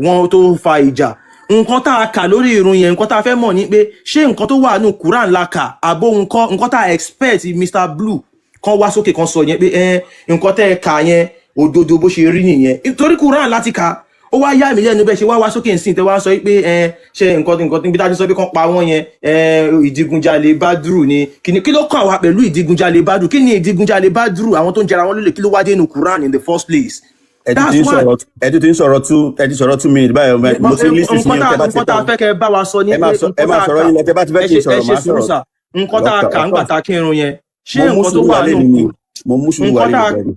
wọ́n tó fa ìjà. Nǹkan tá a kà lórí irun yẹn nǹkan tá a fẹ́ mọ̀ ní pé ṣé nǹkan tó wà nù Quran la kà àbó nǹkan tá a expect Mr. Blue kan wá sókè kan sọ yẹn pé nǹkan tẹ́ ẹ kà yẹn òdodo bó ṣe rí nìyẹn nítorí Quran láti kà ó wá yá mi lẹ́nu bẹ́ẹ̀ ṣe wá sókè nsìn tẹ́ wá sọ pé ṣe nǹkan níbi tá a ti sọ pé kán pa wọ́n yẹn ìdigunjalè Badru ni kí ló kàn wá pẹ̀lú ìdigunjalè Badru kí ni ìdigunjalè Badru àwọn tó ń jara wọn lólè kí ló wá dé nù Quran in the first place. ẹ ti sọ̀rọ̀ 2 minutes báyìí mo ti listen sí yín tẹ́ bá ti nǹkan tá a fẹ́ kẹ́ bá wa sọ ní pé ẹ máa sọ̀rọ̀ yín tẹ́ bá ti fẹ́ kí n sọ̀rọ̀ máa sọ̀rọ̀. Nǹkan tá a kà ń gbà tá a kírun yẹn ṣé nǹkan tó wà nù mo mú sùúrù wà lẹ́nu.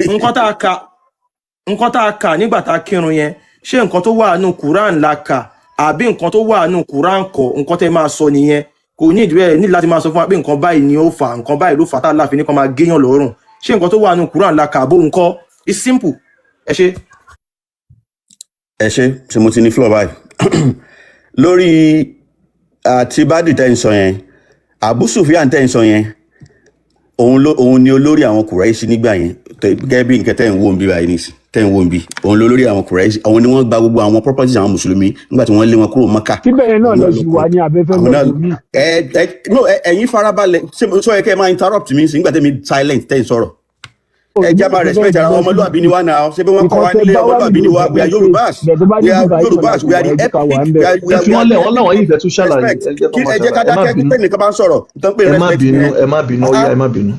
nǹkan tá a kà nígbà tá a kírun yẹn ṣé nǹkan tó wà nù Quran la kà àbí nǹkan tó wà nù Quran kọ́ nǹkan tẹ́ máa sọ nìyẹn kò ní ìdíwẹ́ ní láti máa sọ fún wa pé nǹkan báyìí ni ó fà nǹkan báyìí ló fà tá a láàfin ní kan máa géèyàn lọ́rùn ṣé nǹkan tó wà nù Quran la kà àbó nǹkan it's simple ẹ ṣe mo ti ní floor báyìí lórí àti Badru tẹ́ ń sọ yẹn Abu Sufyan tẹ́ ń sọ yẹn òun ni olórí àwọn Quraishi nígbà yẹn gẹ́gẹ́ bí nǹkan tẹ́ ń wò ń bí báyìí nìsí tẹ́ ń wò ń bí òun lólórí àwọn Quraishi àwọn ni wọ́n gba gbogbo àwọn properties àwọn mùsùlùmí nígbà tí wọ́n lé wọn kúrò Mọ́kà. síbẹ̀ yẹn náà lọ sí wa ní abẹ́fẹ́ mùsùlùmí. ẹ̀yin farabalẹ̀ sọ yẹ kẹ́ ẹ máa interrupt mi sí nígbà tẹ́ mi silent tẹ́ ń sọ̀rọ̀. ẹ jẹ́ máa respect ara ọmọlúwàbí ni wá náà ṣé bí wọ́n kọ́ wa nílé ọmọlúwàbí ni wá we are Yorùbás we are the epic wọ́n láwọn yìí fẹ́ tún ṣàlàyé ẹ jẹ́ ká dákẹ́ kí tẹ́nìkan bá ń sọ̀rọ̀ tán pé ẹ má bínú ó yá ẹ má bínú.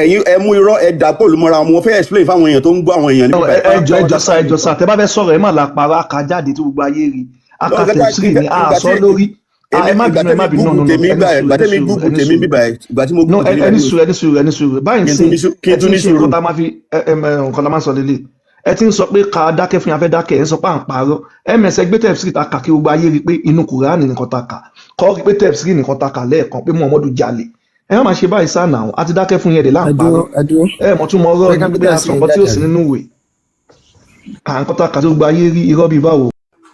ẹ̀yin ẹ mú irọ́ ẹ dà pọ̀ lùmọ́ra wọn fẹ́ explain fáwọn èèyàn tó ń gbọ́ àwọn èèyàn nípa ẹjọ́ sá tẹ bá fẹ́ sọ̀rọ̀ ẹ má la para aka jáde tí gbogbo ayé rí aka tẹ̀sírì ní àṣọ lórí ẹ má bínú ẹni sùúrù báyìí sí ẹ ti ń sọ nǹkan tá a máa fi nǹkan tá a máa sọ lélẹ̀ ẹ ti ń sọ pé ká dákẹ́ fún yàn fẹ́ dákẹ́ ẹ ń sọ pé à ń parọ́ ms ẹgbẹ́ tẹ̀sírì ta kà kí gbogbo ayé rí pé inú Kùránì nìkan ta kà kọ́ rí pé tẹ̀sírì nìkan ta kà lẹ́ẹ̀kan pé Muhammadu jalè ẹ má máa ṣe báyìí sáà náà àti dákẹ́ fún yẹn dè láǹparọ́ ẹ mọ̀ tún mọ ọ̀rọ̀ nígbà tí a sọ nǹkan tí ò sí nínú ìwé à ń kọ́ ta kà tí gbogbo ayé rí irọ́ bíi báwo.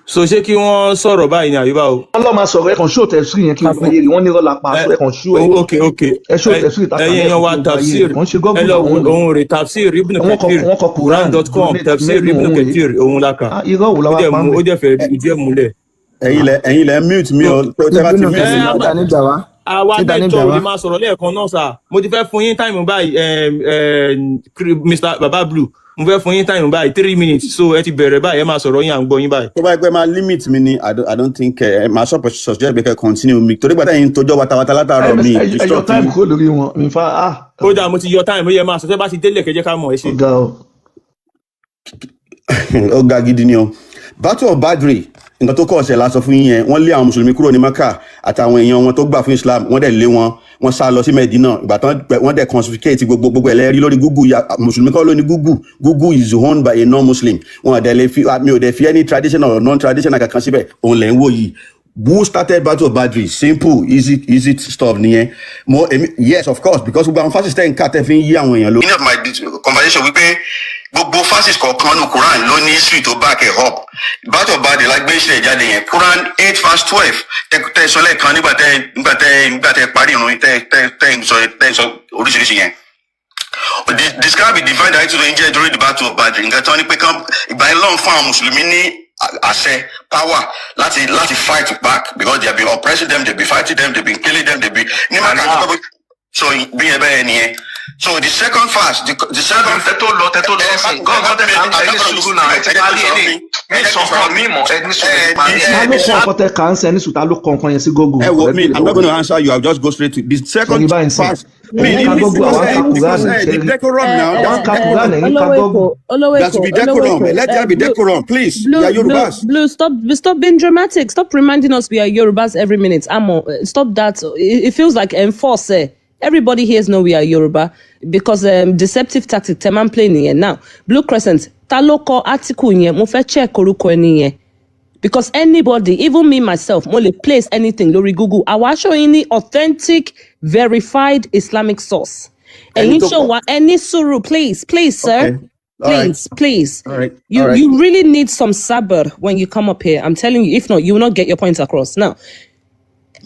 so ṣé kí wọ́n sọ̀rọ̀ báyìí ní àyíbá o. wọ́n lọ́ máa sọ̀rọ̀ ẹ̀ kàn ṣó tẹ̀sírì yẹn kí wọ́n yé rí wọ́n ní rọ́lá pa aṣọ ẹ̀ kàn ṣó ẹ̀. ok ẹ ṣó tẹ̀sírì tàkà ẹ̀yin èèyàn wa tafsir ẹ lọ òun rè tafsir ibn kathir quran.com tafsir ibn kathir òun la kà irọ́ wò láwa pa ó jẹ́ fẹ́ ìdí ẹ̀ múlẹ̀. ẹ̀yin lẹ mute mi o tẹ́ bá ti mute mi. àwa mẹ́jọ ò lè máa sọ̀rọ̀ lẹ́ẹ̀kan náà sà mo ti fẹ́ fún yín táìmù báyìí Mr. Baba Blue mo fẹ́ fún yín táìmù báyìí 3 minutes so ẹ ti bẹ̀rẹ̀ báyìí ẹ máa sọ̀rọ̀ yín à ń gbọ́ yín báyìí. tó bá gbẹ máa limit mi ni I don't think máa sọ suggest pé kẹ́ continue mi torí gbàtà yín tójọ́ watawata látàárọ̀ mi. ẹyọ táìmù kó lórí wọn mi fa ó dáa mo ti yọ táìmù yẹ máa sọ tẹ́ bá ti délẹ̀ kẹjẹ́ ká mọ̀ ẹ ṣe. ó ga gidi ni o Battle of Badri nǹkan tó kọ́ ọ̀sẹ̀ la sọ fún yín yẹn wọ́n lé àwọn mùsùlùmí kúrò ní Maka àtàwọn èèyàn wọn tó gbà fún Islam wọ́n dẹ̀ lé wọ́n sá lọ sí Medina ìgbà tán wọ́n dẹ̀ conspicate gbogbo ẹlẹ́rìí lórí Google mùsùlùmí kọ́ ló ní Google is owned by a non-Muslim wọn dẹ̀ lè fi mi ò dẹ̀ fi any traditional or non-traditional kankan síbẹ̀ òun lẹ̀ ń wò yìí. Who started Battle of Badri? Simple, easy stuff nìyẹn. Yes, of course, because gbogbo àwọn fásitì tẹ̀ ń ká tẹ̀ fi ń yí àwọn èèyàn lọ. In of my conversation wípé gbogbo fásitì kọ̀ọ̀kan ní Quran ló ní history tó back ẹ̀ up. Battle of Badri la gbé ìṣẹ̀lẹ̀ jáde yẹn. Quran 8:12 tẹ sọ lẹ́ẹ̀kan nígbà tẹ parí ìrun tẹ sọ oríṣiríṣi yẹn. Describe the divine directive to injure during the Battle of Badri. Nǹkan tán ni pé ìgbà yẹn lọ́n fún àwọn mùsùlùmí ní àṣẹ power láti fight back because they have been oppressing them, they have been fighting them, they have been killing them, they have been so bí ẹ bẹ́ẹ̀ nìyẹn. So the second fast, the second tẹ́tọ́ lọ sí gọ́ọ̀gọ́ tẹ́mi ẹni sùúrù náà ẹ ti parí ẹni ní sọ̀kan mímọ̀ ẹni sùúrù parí ẹni. ta ló kọ́ ọkọ tẹ kà ń sẹ́ ní sùn ta ló kọ́ nǹkan yẹn sí Google. ẹ wo me I'm not going to answer you I'll just go straight to the second fast. There should be decorum. Let there be decorum, please. We are Yorubas. Blue, stop being dramatic. Stop reminding us we are Yorubas every minute. Amo, stop that. It feels like enforce. Everybody here knows we are Yoruba because deceptive tactic. Teman playing here now. Blue Crescent. Taloko article here. Mo fe check orúkọ ẹni yẹn. Because anybody, even me myself, mo lè place anything lórí Google. I will show any authentic, verified Islamic source. And you show what any suru, please, sir. Okay. Please. All right. You really need some sabr when you come up here. I'm telling you, if not, you will not get your points across. Now,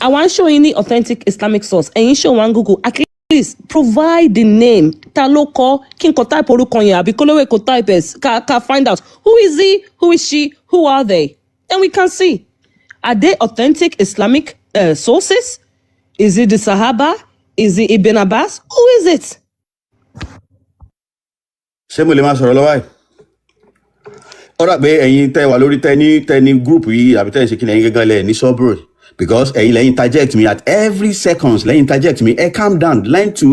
I want to show any authentic Islamic source. And you show one Google. At least provide the name. Taloko, kinko type orúkọ yẹn, àbí kolowe ko type ka find out who is he, who is she, who are they? And we can see, are they authentic Islamic sources? Is it the Sahaba? Is it Ibn Abbas? Who is it? Ṣé mo lè máa sọ̀rọ̀ lọ́wọ́ ẹ̀? Ó rà pé ẹ̀yin tẹ́ wà lórí tẹ́ni group yìí àbí tẹ́ ṣe kí lẹ́yìn gẹ́gẹ́ lẹ̀ ní sọ́bùrù because ẹ̀yin lẹ́yìn interject me at every seconds lẹ́yìn interject me calm down learn to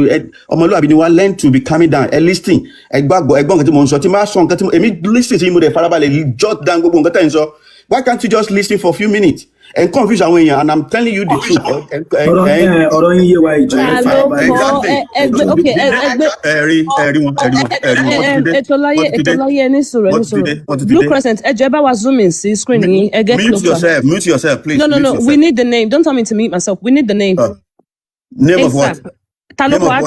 ọmọlúwàbí ni wá learn to be calming down listen ẹgbọ́n nǹkan tí mo ń sọ tí máa sọ nǹkan tí èmi listen tí mo dẹ̀ farabalẹ̀ jot down gbogbo nǹkan tẹ́ ń sọ. Why can't you just listen for a few minutes and confuse àwọn èèyàn and I'm telling you the truth. ọ̀rọ̀ yín yé wa ìjọ ètòláyé ẹni sọ̀rọ̀ Blue Crescent ẹjọ́ ẹ bá wa zoom in sí screen yín ẹ get closer. Mute yourself please. No we need the name, don't tell me to mute myself, we need the name. Name of what? Ta ló kọ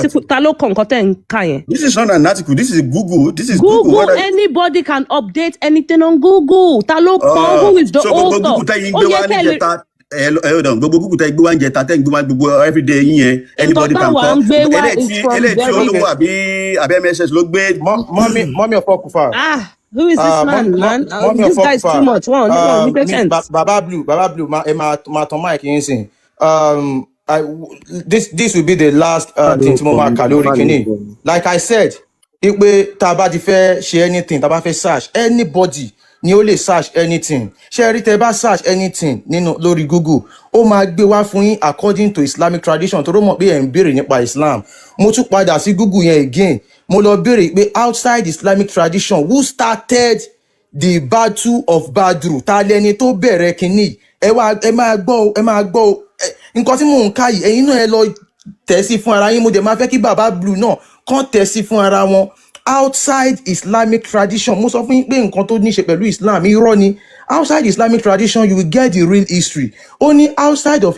nǹkan tẹ́ ń kà yẹn? This is not an article. This is Google. Google. Anybody can update anything on Google. Ta ló kọ? Who is the author? Gbogbo Google tẹ́ gbé wá ń jẹta tẹ́ gbé wá gbogbo everyday yín yẹn. Anybody can come. Eléyìí olówó àbí MSS ló gbé. Mommy of Okufa. Who is this man? This guy is too much. Baba Blue. ẹ máa tán mic yín sìn. This will be the last thing tí mo máa kà lórí kíní. Like I said, ipe tá bá ti fẹ́ ṣe anything, tá bá fẹ́ search anybody ni ó lè search anything. Ṣé rí tẹ́ bá search anything nínú lórí Google, ó máa gbé wá fún yín according to Islamic tradition. Tó rò mọ̀ pé ẹ̀ ń béèrè nípa Islam. Mo tún padà sí Google yẹn again. Mo lọ béèrè pé outside Islamic tradition, who started the Battle of Badru? Ta lẹni tó bẹ̀rẹ̀ kíní? Ẹ máa gbọ́ nǹkan tí mò ń ká yìí ẹ̀yin náà ẹ lọ tẹ̀ sí fún ara yín. Mo dẹ̀ máa fẹ́ kí Baba Blue náà kàn tẹ̀ sí fún ara wọn. Outside Islamic tradition, mo sọ fún yín pé nǹkan tó ní ṣe pẹ̀lú Islam irọ́ ni. Outside Islamic tradition, you will get the real history. Only outside of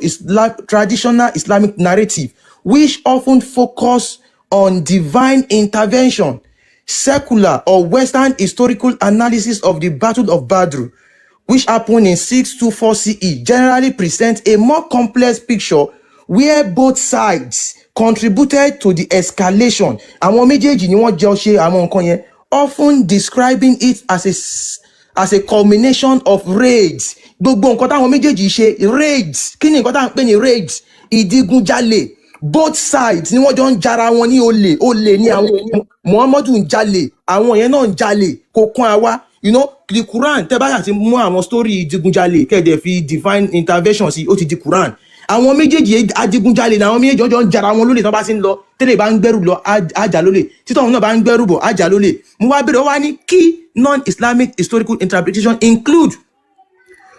traditional Islamic narrative, which often focus on divine intervention, secular or Western historical analysis of the Battle of Badr which happened in 624 CE, generally present a more complex picture where both sides contributed to the escalation. Àwọn méjèèjì ni wọ́n jọ ṣe àwọn nǹkan yẹn, often describing it as a culmination of raids. Gbogbo nǹkan táwọn méjèèjì ṣe raids. Kí ni nǹkan táwọn pè ní raids? Ìdigunjalè. Both sides ni wọ́n jọ ń jara wọn ní olè ní àwọn Muhammadu ń jalè, àwọn yẹn náà ń jalè, kò kún àwa. You know, the Quran, tẹ́ bá yà ti mú àwọn story ìdigunjalè kẹ́ẹ̀dẹ̀ fi divine intervention sí, ó ti di Quran. Àwọn méjèèjì adigunjalè ni àwọn méjèèjì ọjọ́ ń jara wọn lólè tán bá sí ń lọ, tẹ́lẹ̀ bá ń gbẹ́rù lọ ájà lólè, títọ́ òun náà bá ń gbẹ́rù bọ̀ ájà lólè. Mo wá bẹ̀rẹ̀ wá ní key non-Islamic historical interpretation include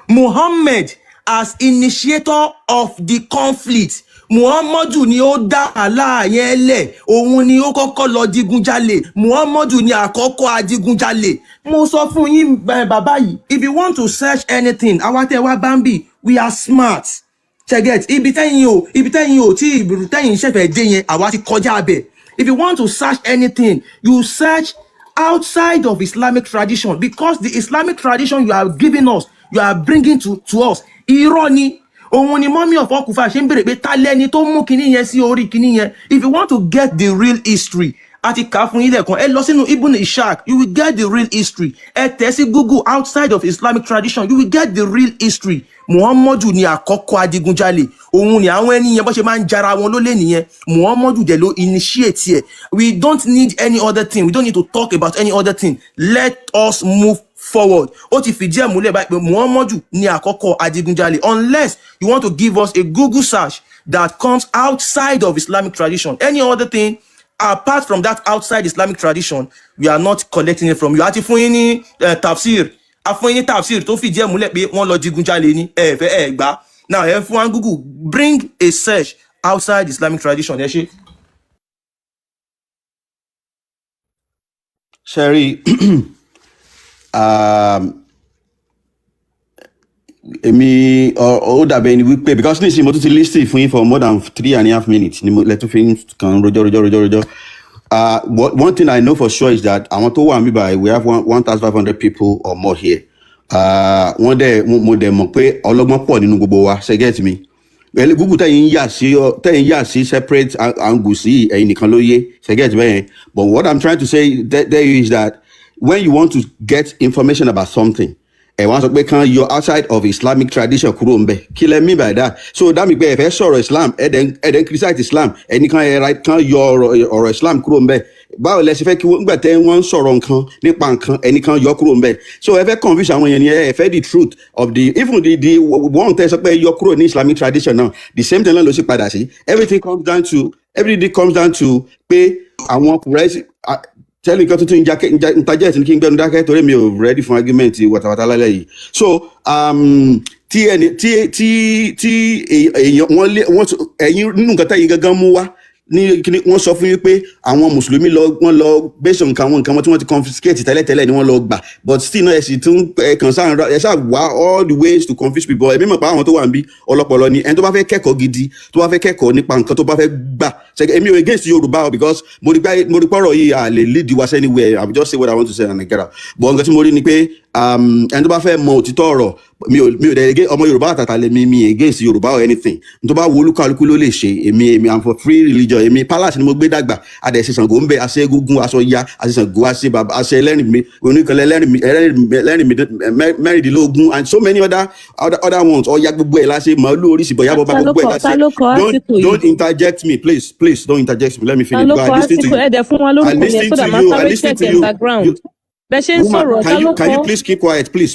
Muhammad as initiator of the conflict. Muhammadu ni ó dá àlá yẹn lẹ̀, òun ni ó kọ́kọ́ lọ digunjalè, Muhammadu ni àkọ́kọ́ adigunjalè. Mo sọ fún yín bàbá yìí, if you want to search anything, àwa tẹ́ wá Bambi, we are smart. Cheget, ibi tẹ́yìn o tí tẹ́yìn ṣẹ̀fẹ̀ dé yẹn, àwa ti kọjá abẹ̀. If you want to search anything, you search outside of Islamic tradition, because the Islamic tradition you are giving us, you are bringing to us, irọ́ ni. Òun ni mọ́mí of Okufa ṣe ń bèrè pé ta lẹ́ni tó mú kinní yẹn sí orí kinní yẹn. If you want to get the real history, àti kà fún yín lẹ́ẹ̀kan, ẹ lọ sínú Ibn Ishaq, you will get the real history. Ẹ tẹ̀ sí Google outside of Islamic tradition, you will get the real history. Muhammadu ni àkọ́kọ́ adigunjalè. Òun ni àwọn ẹni yẹn bó ṣe máa ń jara wọn lólè nìyẹn. Muhammadu dẹ̀ ló initiate ẹ̀. We don't need any other thing. We don't need to talk about any other thing. Let us move forward. Ó ti fìdí ẹ̀ múlẹ̀ báyìí pé Muhammadu ni àkọ́kọ́ adigunjalè, unless you want to give us a Google search that comes outside of Islamic tradition. Any other thing apart from that outside Islamic tradition, we are not collecting it from you. Àti fún yín ní tafsir, àfún yín ní tafsir tó fìdí ẹ̀ múlẹ̀ pé wọ́n lọ digunjalè ní ẹ̀fẹ́ ẹ̀gbá. Now ẹ fún wa Google, bring a search outside Islamic tradition. Ẹ ṣe. Sherry, èmi ó dàbẹ̀ ni wípé because nísìnyí mo tún ti listing fún yín for more than 3.5 minutes ni mo lẹ́tún fi ń kàn rojọ́. One thing I know for sure is that àwọn tó wà níbí báyìí, we have 1,500 people or more here. Mo dẹ̀ mọ̀ pé ọlọ́gbọ́n pọ̀ nínú gbogbo wa, ṣe get me. Google tẹ̀yìn yà sí separate angle sí ẹ̀yin nìkan ló yé, ṣe get bẹ́yẹn. But what I'm trying to say there is that when you want to get information about something, ẹ wọ́n sọ pé kan yọ outside of Islamic tradition kúrò ń bẹ̀. Kí lẹ mean by that? So that mean pé ẹ fẹ́ sọ̀rọ̀ Islam, ẹ̀dẹ̀ criticize Islam, ẹnìkan kan yọ ọ̀rọ̀ Islam kúrò ń bẹ̀. Báwo lẹ ṣe fẹ́ kí nígbà tẹ́ wọ́n ń sọ̀rọ̀ nǹkan nípa nǹkan, ẹnìkan yọ kúrò ń bẹ̀. So ẹ fẹ́ confuse àwọn yẹn ni ẹ fẹ́ the truth of even the one tẹ́ sọ pé yọ kúrò ní Islamic tradition náà, the same thing náà ló sì padà sí. Everything comes down to pé àwọn kùrẹ́sì tẹ́lẹ̀ nǹkan tuntun interject ní kí n gbẹ́nu dákẹ́ torí mi ò ready fún argument wàtàwàtà lálẹ́ yìí. So tí èèyàn ẹ̀yin nínú nǹkan tẹ́yìn gangan mú wá ní kíní wọ́n sọ fún yín pé àwọn mùsùlùmí wọ́n lọ based on nǹkan wọn tí wọ́n ti confiscate tẹ́lẹ̀tẹ́lẹ̀ ni wọ́n lọ gbà, but still náà ẹ sì tún concern ẹ ṣáà wá all the ways to confuse people. Ẹ̀mí mọ̀ pé àwọn tó wà níbí ọlọ́pọlọ ni ẹni tó bá fẹ́ kẹ́kọ̀ọ́ gidi, tó bá fẹ́ kẹ́kọ̀ọ́ nípa nǹkan tó bá fẹ́ gbà. Èmi ò against Yorùbá because mo rí pọ̀rọ̀ yìí à lè lead us anywhere. I will just say what I want to say and I get out. But nǹkan tí mo rí ni pé ẹni tó bá fẹ́ mọ òtítọ́ ọ̀rọ̀, mi ò dẹ̀ ọmọ Yorùbá àtàtà lè mi against Yorùbá or anything. N tó bá wo olúkálukú ló lè ṣe. Èmi I'm for free religion. Èmi palace ni mo gbé dàgbà. Adẹ̀ ṣe Ṣàngó ń bẹ, àṣẹ Egúngún, aṣọ ya, àṣẹ Ṣàngó, àṣẹ bàbá, àṣẹ ẹlẹ́rìn oníkanlẹ̀ ẹlẹ́rìn mẹ́rìndínlógún and so many other ones. Ọya gbogbo ẹ̀ láṣẹ màálù oríṣi bọ̀yá bọ̀ bá gbogbo ẹ̀ láṣẹ. Don't interject me, please don't interject me. Let me finish. I listen to you. Can you please keep quiet, please,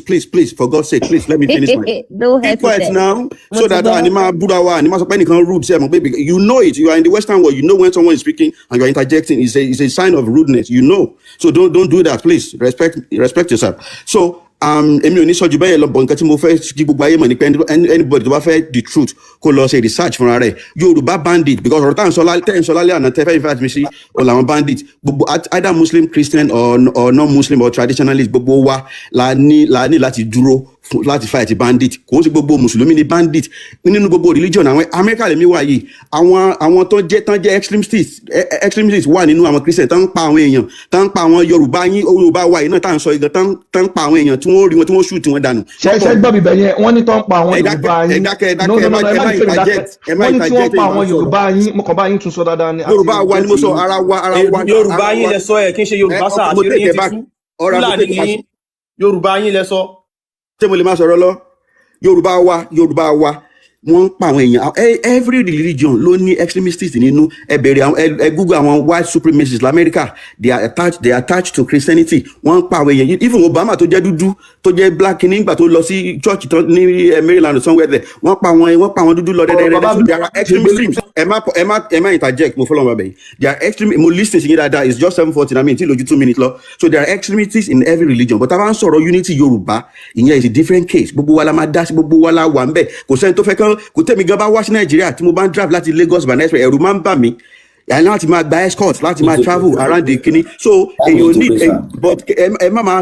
for God's sake, please let me finish keep quiet now, so that anima budawa anima so panican rude say baby, you know it, you are in the Western world, you know when someone is speaking and you are interjecting is a sign of rudeness, you know, so don't do that, please respect yourself. So èmi ò ní sọ jù bẹ́ẹ̀ lọ, bọ̀ nǹkan tí mo fẹ́ kí gbogbo ayé mọ̀ ní pé anybody tó bá fẹ́ the truth kó lọ ṣe research fúnra rẹ̀. Yorùbá bandit, because ọ̀rọ̀ tẹ́ ń sọ lálẹ́ àná tẹ́ fẹ́ invite mi sí ọ̀là àwọn bandit gbogbo either Muslim, Christian or non-Muslim or traditionalist, gbogbo wa la ní láti dúró láti fight bandit kò ń ṣe gbogbo mùsùlùmí ni bandit nínú gbogbo religion àwọn Amẹ́ríkà lèmi wà yìí àwọn tó jẹ́ extremists wà nínú àwọn Christian tó ń pa àwọn èèyàn tó ń pa àwọn Yorùbá wà yìí náà tá à ń sọ ìgbà tó ń pa àwọn èèyàn tí wọ́n rí wọn tí wọ́n shoot tí wọ́n dànù. ṣe gbọ́ bíbẹ̀ yẹn wọ́n ní tó ń pa àwọn Yorùbá yín wọ́n ní tí wọ́n pa àwọn Yorùbá yín mo kàn bá yín tún sọ dáadáa ni. Yorùbá wa ni mo sọ ara wa. Yorùbá yín lẹ sọ ẹ kí n ṣe Yorùbá sáà àti eré yín ti tú Fúlàní yín Yorùbá yín lẹ sọ. Ṣé mo lè máa sọ̀rọ̀ lọ Yorùbá wa wọ́n ń pa àwọn èèyàn every religion ló ní extremists nínú ẹ Google àwọn white supremacists lamẹ́ríkà they are attached to Christianity wọ́n ń pa àwọn èèyàn even Obama tó jẹ́ dúdú tó jẹ́ black nígbà tó lọ sí church tó ní Maryland somewhere there wọ́n pa àwọn dúdú lọ dẹ́dẹ́dẹ́dẹ́ so there are extremists ẹ má interject mo fọlọ́n bàbá yìí there are extremists mo lis ten sí yín dáadáa it's just 7:40 tí lójú 2 minutes lọ so there are extremists in every religion but tá a bá ń sọ̀rọ̀ unity Yorùbá ìyẹn is a different case gbogbo wa la máa dá sí gbogbo wa la wà ń bẹ̀ kò sẹ́ni tó fẹ́ kán kò tẹ̀mí gan bá wá sí Nàìjíríà tí mo bá ń drive láti Lagos by next ẹ̀rù máa ń bà mí yàrá láti máa gba escort láti máa travel around the kini so èyàn ní but ẹ má máa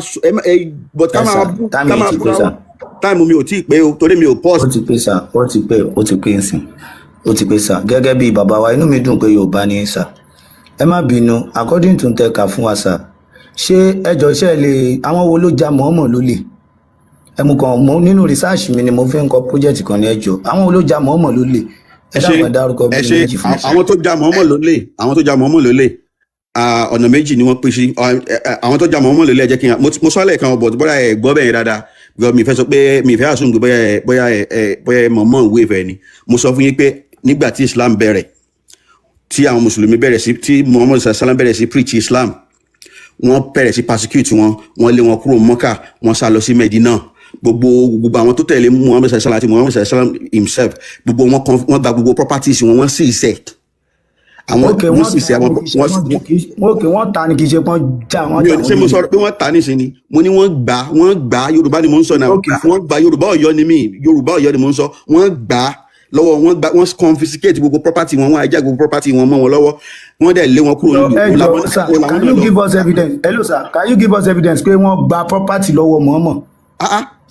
but ká máa búra táìmù mi ò tí ì pé o torí mi ò pause. ó ti pé sà ó ti pé nsìn ó ti pé sà gẹ́gẹ́ bí bàbá wa inú mi dùn pé Yorùbá ní sà ẹ má bínú according to tẹ̀ka fún wa sà ṣé ẹjọ́ ṣe lè àwọn wo ló ja mọ̀ọ́mọ̀ lólè ẹmu kan mo nínú research mi ni mo fi ń kọ project kan ní ẹjọ́ àwọn olójà mọ̀ọ́mọ̀ ló lè ẹ dábàá dárúkọ bí méjì fún mi. àwọn tó ja mọ̀ọ́mọ̀ ló lè ọ̀nà méjì ni wọ́n pín sí àwọn tó ja mọ̀ọ́mọ̀ ló lè jẹ́ kí n mo sọ lẹ́ẹ̀kan ọ̀bọ̀ bọ́dà ẹ̀ gbọ́ bẹ́ẹ̀ dáadáa because mi fẹ́ sọ pé mi fẹ́ àsùn bóyá mọ̀ọ́mọ̀ ìwé ìfẹ́ ni mo sọ fún yín pé nígbà tí Islam bẹ̀rẹ̀ tí àwọn mùsùlùmí bẹ̀rẹ̀ sí tí Muhammad sallam bẹ̀rẹ̀ sí preach Islam wọ́n bẹ̀rẹ̀ sí persecute wọ́n lé wọn kúrò Mọ́kà wọ́n sá lọ sí Medina gbogbo àwọn tó tẹ̀lé Muhammad sallam àti Muhammad sallam himself gbogbo wọ́n gba gbogbo properties wọ́n sì ṣe àwọn wọ́n sì ṣe wọ́n ta ni kì í ṣe pọ́n já wọ́n jà wọ́n. ṣé mo sọ pé wọ́n ta nísìn ni mo ní wọ́n gbà Yorùbá ni mo ń sọ náà wọ́n gbà Yorùbá Ọ̀yọ́ ni mí Yorùbá Ọ̀yọ́ ni mo ń sọ wọ́n gbà lọ́wọ́ wọ́n confiscate gbogbo property wọ́n ajá gbogbo property wọ́n mọ́ wọn lọ́wọ́ wọ́n dẹ̀ lé wọn kúrò nílùú. Can you give us evidence? Hello sir, can you give us evidence pé wọ́n gba property lọ́wọ́ mọ̀ọ́mọ̀?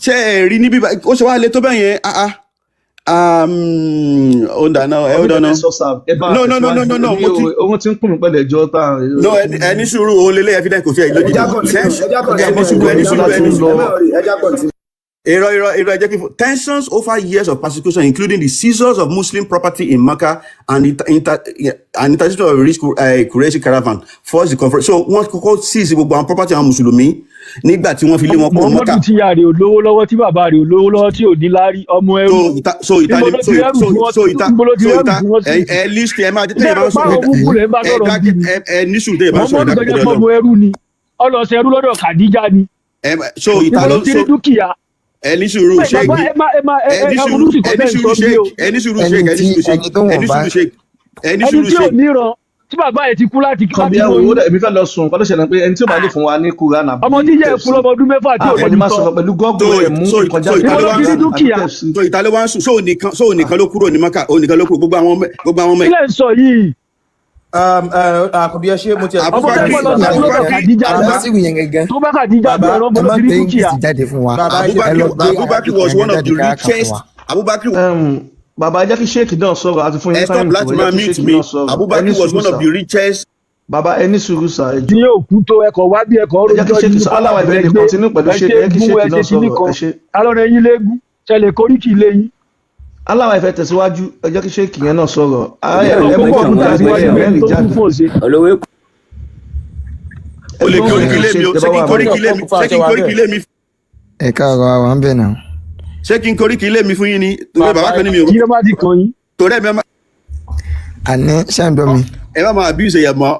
Ṣé ẹ rí níbí ó ṣe wá lé tó bẹ́ẹ̀ yẹn ó dáná ẹ ó dáná no ohun tí ń kùn mí pẹ̀lú ẹjọ́ tá à ń. no ẹni sùúrù òun lélẹ̀ evidence kò sí ẹ̀ lójijì ẹ jẹ́ kí n tensions over years of persecution including the seizures of Muslim property in Mecca and interdiction of rich Quraysh caravan forced the conference so wọ́n kọ́kọ́ seize gbogbo àwọn property àwọn mùsùlùmí nígbà tí wọ́n fi lé wọn kúrò Mecca. ọmọdún tí ìyá rẹ̀ ò lówó lọ́wọ́ tí bàbá rẹ̀ ò lówó lọ́wọ́ tí ò ní láárí ọmọ ẹrú. ẹ list ẹ máa tẹ ẹ máa sọ ẹ ní sùn tẹ ẹ máa sọ ọmọdún tó jẹ́ ọmọ ẹrú ni ọlọsẹ ẹrú lọ́dọ̀ Kàdíjà ni. so ìta ló so dúkìá ẹni sùúrù ṣéèkì ẹni sùúrù ṣéèkì ẹni tí ò níran tí bàbá ẹ ti kú láti kí láti mọ ìwúdà èmi fẹ́ lọ sùn kọ́ ló ṣẹlẹ̀ pé ẹni tí ó bá lè fún wa ní Qur'an àbí ọmọ tí jẹ́ ẹ̀kú lọ́mọ ọdún mẹ́fà tí ò lè ní sọ pẹ̀lú gọ́ọ̀gù ẹ̀ mú ìkọjá so ìtàlẹ́ wa ń sùn so nìkan ló kúrò ní Maka ó nìkan ló kúrò gbogbo àwọn ọmọ ilé sọ yìí àkùbí ẹ ṣe mo ti tó bá Kàdíjà bẹ̀rẹ̀ ọmọ tí ní dúkìá. Abubakar was one of the richest. Bàbá jẹ́ kí Sheikh náà sọ̀rọ̀ àti fún yín time láti máa mute me. Abubakar was one of the richest. Bàbá ẹni sùúrù sà ẹ jù. Ní òkú tó ẹkọ̀ wá bí ẹkọ̀ ọ̀rọ̀ ìjọ yìí aláwọ̀ ìbẹ̀rẹ̀ lè kọ́ntínú pẹ̀lú Sheikh ẹ kí Sheikh náà sọ̀rọ̀ ẹ ṣe. Alọ́rẹ̀ yín léegun ṣẹlẹ̀ koríki ilé yín. Aláwọ̀ ìfẹ́ tẹ̀síwájú ẹ jẹ́ kí Sheikh yẹn náà sọ̀rọ̀. O lè koríki ilé mi o, ṣé kí n koríki ilé mi? Ẹ káàárọ̀ àwọn bẹ̀ náà. Ṣé kí n koríki ilé mi fún yín ni? Torí bàbá kan ní mi ò. Kí ló má di kan yín? Torí ẹ̀mí ọmọ. Àní ṣàǹdọ̀ mi. Ẹ má máa abuse ẹ̀yà mọ́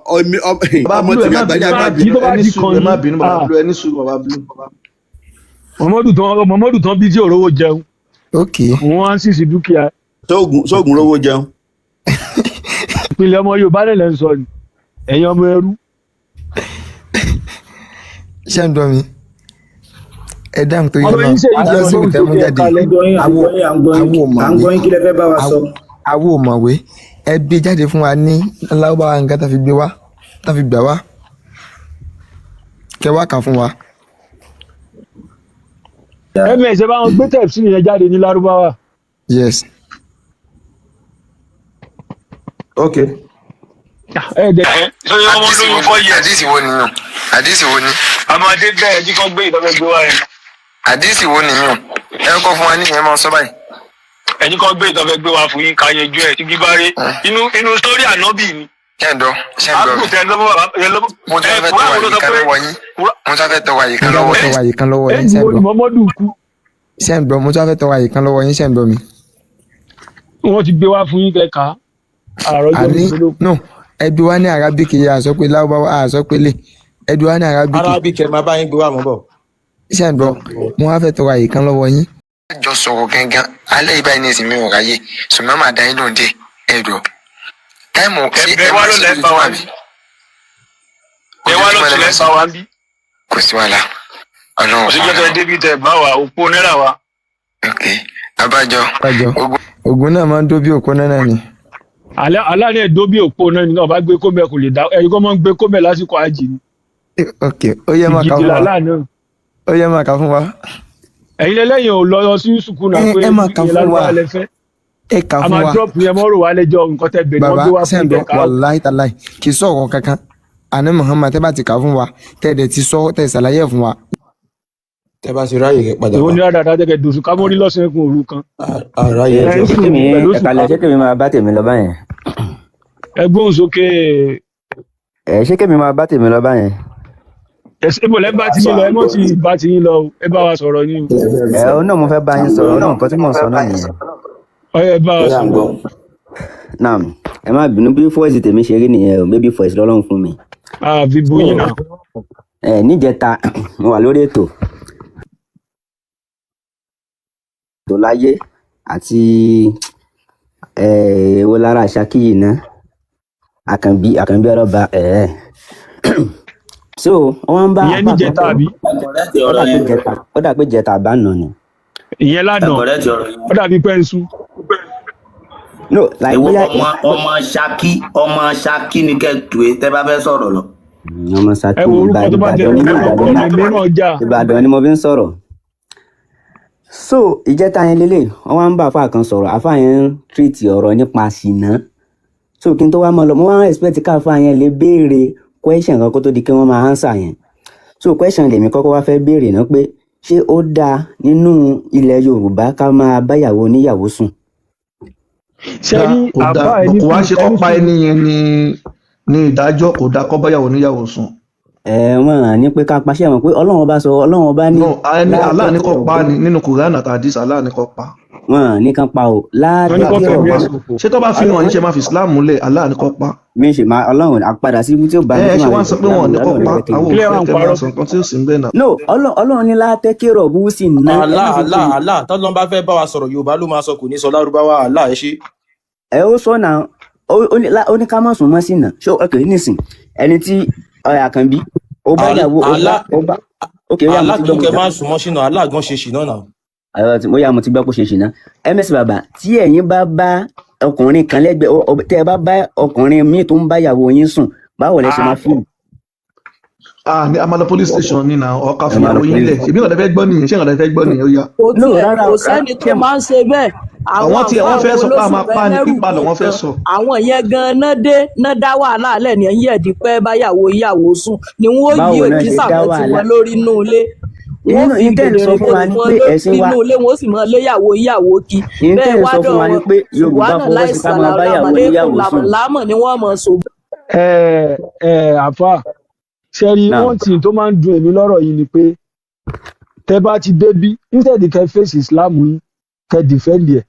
ọmọ tí mi àgbàjá má bínú bàbá Blue ẹni sùúrù bàbá Blue. Mọ̀mọ́dù tán bí tí ò rówó jẹun. Ok. Wọ́n á ń sísì dúkìá. Sóògùn rówó jẹun. Ìpínlẹ̀ ọmọ Yorùbá lẹ̀ ń sọ ni, ẹ̀yin ọmọ ẹrú. Ṣàǹdọ̀ mi. Ẹ dáhùn tó yẹ ọmọ yín ṣe ìjẹun sí ìtẹ́mú jáde. Àgbọ̀yìn kí lẹ fẹ́ bá wa sọ. Àwo mọ̀wé ẹ gbé jáde fún wa ní aláwọ̀ nǹkan tá fi gbé wá tá fi gbà wá. Kẹ wá kà fún wa. ms ẹ bá wọn gbé tẹ̀sí yẹn jáde ní lárúbáwá. yes. okay. sọyìn ọmọ lóyún 4 years. àdìsí wo ni yàn àdìsí wo ni. àmọ́dé bẹ́ẹ̀ jí kan gbé ìtọ́fẹ́ gbé wá yẹn. àdìsí wo ni yàn ẹ kọ́ fún wa ní ìyẹn máa sọ báyìí. ẹni kan gbé ìtọ́fẹ́ gbé wá fún yín ká yẹjú ẹ̀ tí gbígbáré inú sórí ànábì ni. ṣẹ́ńdọ̀ mo tún fẹ́ tọwọ́ àyíká lọ́wọ́ yín mo tún fẹ́ tọwọ́ àyíká lọ́wọ́ yín. ṣẹ́ńdọ̀ mo tún fẹ́ tọwọ́ àyíká lọ́wọ́ yín ṣẹ́ńdọ̀ mi. wọ́n ti gbé wá fún yín kẹ́ka àròjọ no ẹbí wa ní arabic yẹ àsọ pé láwùbáwá àsọ pé lè ẹbí wa ní arabic. arabic ẹ máa bá yín gbé wá mọ́ bọ̀. ṣẹ́ńdọ̀ mo wá fẹ́ tọwọ́ àyíká lọ́wọ́ yín. jọ sọ̀rọ̀ gangan alẹ́ ìbáyìí ní ìsinmi ọ̀rọ̀ ayé ṣùgbọ́n màá dá yín lóun dé ẹ̀dọ̀ táìmù sí ẹ wá ló lẹ́ bá wa bí. ẹ wá ló ti lẹ́ bá wa bí. kò sí wàhálà ọlọ́run. òṣìṣẹ́ tẹ débi tẹ bá wa òpó náírà wa. ok abájọ. ògùn náà máa ń dó bí òpó náírà ni. aláàánú ẹ̀ dó bí òpó náà ni náà bá gbé kómẹ kò lè dá ẹ̀yin kọ́ máa ń gbé kómẹ lásìkò àjì ni. ok ó yẹ máa kà fún wa ó yẹ máa kà fún wa. ẹ̀yin lẹ́lẹ́yìn ò lọ sí sùkúù náà pé ìlànà lẹ́fẹ́. ẹ kà fún wa a máa drop yẹn mọ́rò wa lẹ́jọ́ nǹkan tẹ bẹ̀rẹ̀ wọ́n gbé wá fún ìtẹ̀ká. wàláì tàláì kì í sọ̀rọ̀ kankan àná Muhammad tẹ́ bá ti kà fún wa tẹ́ dẹ̀ ti sọ tẹ́ ṣàlàyé fún wa. tẹ́ bá ti ráyè kẹ́ padà wá. ìwọ ni dáadáa jẹ́ kẹ́ dòṣù ká mórí lọ́sàn-án kún òru kan. àráyè ẹjọ́ ṣé kèmí máa bá tèmi lọ báyẹn. ẹ gbóhùn sókè. ṣé kèmí máa bá tèmi lọ báyẹn. ìbọ̀lẹ́ bá ti yín lọ ẹ mọ̀ tí bá ti yín lọ ẹ bá wa sọ̀rọ̀ ni. ọ náà mo fẹ́ bá yín sọ̀rọ̀ náà nǹkan tí mò ń sọ náà nìyẹn. ọyọ bá wa sọ̀rọ̀. náà ẹ má bínú bí fọ́ọ̀sì tèmi ṣe rí nìyẹn o baby voice lọ́lọ́run fún mi. fi bu yín náà. níjẹta mo wà lórí ètò láyé àti èwo lára ṣàkíyì náà àkànbí ọlọ́ba so wọ́n bá ìyẹn níjẹta àbí. ó dà pé jẹta bá nà ni. ìyẹn ládàn ó dàbí pẹ́ńsù. no like bóyá ọmọ ṣákí ni kẹtù ẹ tẹ bá fẹ́ sọ̀rọ̀ lọ. ọmọ ṣákí Ìbàdàn ni mo fi ń sọ̀rọ̀. so ìjẹta yẹn lélẹ̀ wọ́n wá ń bá àfáà kan sọ̀rọ̀ àfáà yẹn ń tírìtì ọ̀rọ̀ nípa ṣìnà so kí n tó wá mọ́ lọ mo wá ń expect ká àfáà yẹn lè béèrè question kan kó tó di kí wọ́n máa answer yẹn so question lèmi kọ́kọ́ wá fẹ́ béèrè náà pé ṣé ó dáa nínú ilẹ̀ Yorùbá ká máa báyàwó oníyàwó sùn. kò wá ṣe kọ́ pa ẹni yẹn ní ìdájọ́ kò dáa kọ́ báyàwó oníyàwó sùn. wọ́n ní pé ká paṣẹ wọn pé Ọlọ́run bá sọ Ọlọ́run bá ní. Allah ní kò pa ni nínú Qur'an àti hadith Allah ní kò pa. wọ́n ní kan pa o ṣé tó bá fi hàn yín ṣe máa fi Islam múlẹ̀ Allah ní kò pa. mi ṣe máa Ọlọ́run àpadà sí ibi tí ó bá ní. ṣé wọ́n sọ pé wọ́n ní kò pa àwọn òfin máa sọ nǹkan tí ó sì ń bẹ náà. no Ọlọ́run ní látẹ́kẹ̀rọ̀ bú sí ní. Allah tọ́lọ́n bá fẹ́ bá wa sọ̀rọ̀ Yorùbá ló máa sọ kò ní sọ Lárúbáwá Allah ẹ ṣe. ó sọ náà ó ní ká má sùn mọ́ sí náà ṣé ok nísìn ẹni tí Àkànbí ó bá yàwó ó bá ok ó yà mo ti gbọ́ kẹ́ máa sùn mọ́ sínú Allah gan ṣe ṣìnà náà. ó yà mo ti gbọ́ kó ṣe ṣìnà MSBABA tí ẹ̀yin bá bá ọkùnrin kan lẹ́gbẹ̀ẹ́ tẹ́ ẹ bá bá ọkùnrin míì tó ń bá yàwó yín sùn báwo lẹ ṣe máa fíìmù. ní amala police station ní náà ọkà fún ìyàwó yín lẹ ṣèbí ọ̀dẹ fẹ́ gbọ́ nìyẹn ṣé ọ̀dẹ fẹ́ gbọ́ nìyẹn ó yá. kò sẹ́ni tó máa ń ṣe bẹ́ẹ̀. àwọn tí wọ́n fẹ́ sọ pé a máa pa ní pípa lọ wọ́n fẹ́ sọ. àwọn yẹn gan-an náà dá wàhálà alẹ́ ní ẹ̀yìn ẹ̀dí pẹ́ báyàwó ìyàwó sùn ni wọ́n yí òkè sàmọ́ tí wọ́n lórí inú ilé. wọ́n fi kedere kó wọn lórí inú ilé wọ́n sì máa léyàwó ìyàwó kí. bẹ́ẹ̀ wá dọ̀ wọ́n náà láìsàn lámọ̀ ni wọ́n mọ̀ so. àfà ṣẹ́rí wọ́n tí tó máa ń dùn èmi lọ́rọ̀ yìí ni pé tẹ́ bá ti débí instead kẹ́ face Islam yìí kẹ́ defend ẹ̀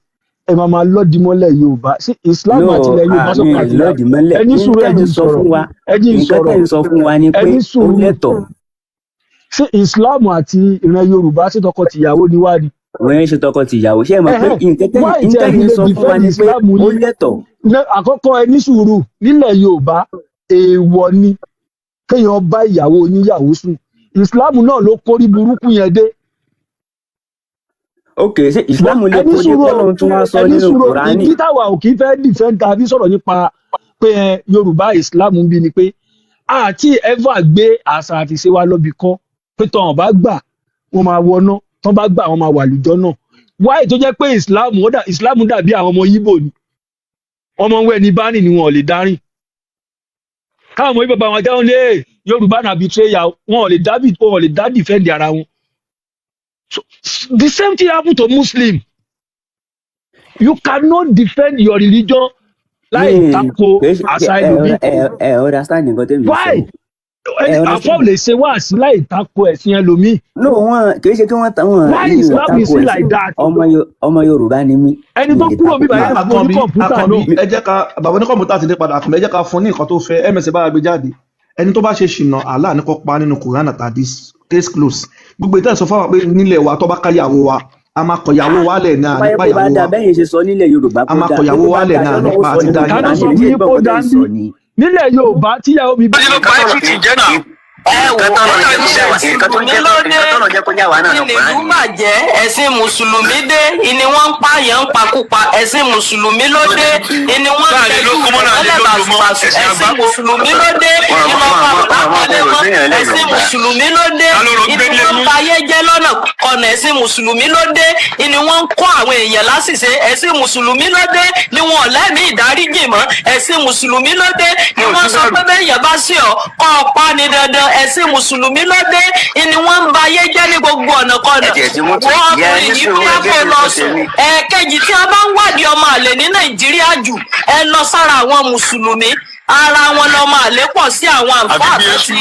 ẹ máa lọ́dìmọ́lẹ̀ Yorùbá sí Islam àti ilẹ̀ Yorùbá sọ pàtàkì ẹni sùúrù ẹni sọ fún wa ni pé ó lẹ́tọ̀. ṣé Islam àti ìran Yorùbá sí tọkọ-tìyàwó ni wá ni. wọ́n ń ṣe tọkọ-tìyàwó ṣé ẹ mọ̀ pé ìtẹ́ni sọ fún wa ni pé ó lẹ́tọ̀. àkọ́kọ́ ẹni sùúrù nílẹ̀ Yorùbá èèwọ̀ ni kéèyàn bá ìyàwó oníyàwó sùn Islam náà ló kórí burúkú yẹn dé. ok ṣé Islam lè kó lè kọ́ lóhun tí wọ́n sọ nínú Qur'ani. ìdí táwa ò kì í fẹ́ dìfẹ́ǹtà bí sọ̀rọ̀ nípa pé Yorùbá Islam ń bí ni pé àti ever gbé àṣà àti ṣe wa lọ́bì kan pé tọ̀hún bá gbà wọ́n máa wọná tán bá gbà wọn máa wà lùjọ́ náà wáyé tó jẹ́ pé Islam dàbí àwọn ọmọ Yíbò ni ọmọ wẹ̀ ní báni ni wọn ò lè dárìn káwọn ọmọ Yíbò bá wọn jáwọn lé Yorùbá náà betrayal wọn ò lè dá defend ara wọn. So, the same thing happen to Muslim. You cannot defend your religion láì tako àṣà ẹlòmíì. Understand nǹkan tẹ́mi sọ. Why? Àfọ̀ lè ṣe wá sí láì tako ẹ̀sìn ẹlòmíì. No, wọn kì í ṣe kí wọ́n táwọn Why Islam is still like that? Ọmọ Yorùbá ni mí. Ẹni tó kúrò bíbá yẹn àbọ̀ ní kọ̀ǹpútà náà. Ẹ jẹ́ ká bàbá ní kọ̀ǹpútà ti dé padà àkùnrin ẹ jẹ́ ká fún ní nǹkan tó fẹ́ MSBABA gbé jáde. Ẹni tó bá ṣe ṣìnà Allah ní kó pa nínú Qur'an àtàdí case close. Gbogbo ìtàn sọ fáwọn pé nílẹ̀ wa tó bá káyàwó wa a máa kọ̀yàwó wa lẹ̀ náà nípa ìyàwó wa. Bẹ́ẹ̀ ṣe sọ nílẹ̀ Yorùbá a máa kọ̀yàwó wa lẹ̀ náà nípa àti dáyé. Nílẹ̀ Yorùbá tíyàwó mi bá nǹkan tọ́nà jẹ́ kó yà wá náà lọ́pọ̀ ìlú bàjẹ́ ẹ̀sìn mùsùlùmí dé ìní wọ́n ń pààyàn ń pakúpa ẹ̀sìn mùsùlùmí ló dé ìní wọ́n ń tẹ́jú ìmọ̀lẹ́ bàṣubàṣu ẹ̀sìn mùsùlùmí ló dé ìní wọ́n pa àpàlẹ́ mọ́ ẹ̀sìn mùsùlùmí ló dé ìní wọ́n ń bayé jẹ́ lọ́nà kọ̀nà ẹ̀sìn mùsùlùmí ló dé ìní wọ́n ń kọ́ àwọn èèyàn lásìsẹ́ ẹ̀sìn mùsùlùmí ló dé ni wọn ò lẹ́mìí ìdáríjì mọ́ ẹ̀sìn mùsùlùmí ló dé ni wọ́n sọ pé bẹ́ẹ̀ yẹn bá sí ọ kọ́ ọ pa ni dandan ẹ̀sìn mùsùlùmí ló dé ni wọ́n ń ba ayé jẹ́ ní gbogbo ọ̀nà kọ́nà wọ́n ọkùnrin yìí bí wọ́n kò lọ sùn ẹ̀ẹ̀kejì tí a bá ń wádìí ọmọ àlè ní Nàìjíríà jù ẹ lọ sára àwọn mùsùlùmí ara wọn lọmọ àlè pọ̀ sí àwọn àǹfààní tí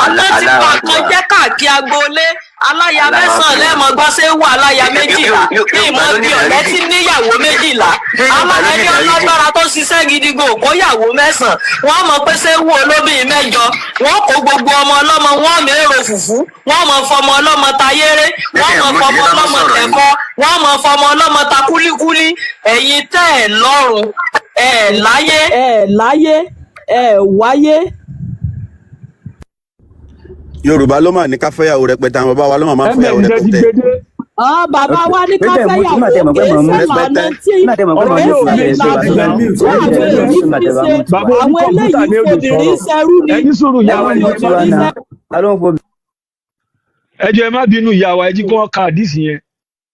ọlọ́tí kọ̀ọ̀kan jẹ́ káàkiri agboolé aláya mẹ́sàn-án lẹ́mọ̀ gbọ́ ṣé wà aláya méjìlá ìmọ̀ bí ọ̀rẹ́ tí níyàwó méjìlá amákẹ́ni ọlọ́gbára tó ṣiṣẹ́ gidi gan òkóyàwó mẹ́sàn-án wọ́n mọ̀ pé ṣé wù olóbìnrin mẹ́jọ wọ́n kó gbogbo ọmọ ọlọ́mọ wọ́n mèrò fùfú wọ́n mọ̀ fọmọ ọlọ́mọ tayéré wọ́n mọ̀ fọmọ ọlọ́mọ tẹ̀kọ́ wọ́n mọ̀ fọmọ ọlọ́mọ ta kúlíkúlí ẹ̀yin tẹ́ ẹ̀ lọ́rùn ẹ̀ láyé wáyé. Yorùbá ló máa ní ká fẹ́yàwó rẹpẹtẹ àwọn bàbá wa ló máa fẹ́yàwó rẹpẹtẹ. Bàbá wa ní ká fẹ́yàwó kì í ṣe lànà tí ọ̀rẹ́ ìfẹ́ ìlànà tí àwọn èyí fi ṣe àwọn eléyìí fòbìrín ṣẹrú ni ẹjọ́ ẹ má bínú ìyá wa ẹjí kọ́ ká àdìsí yẹn.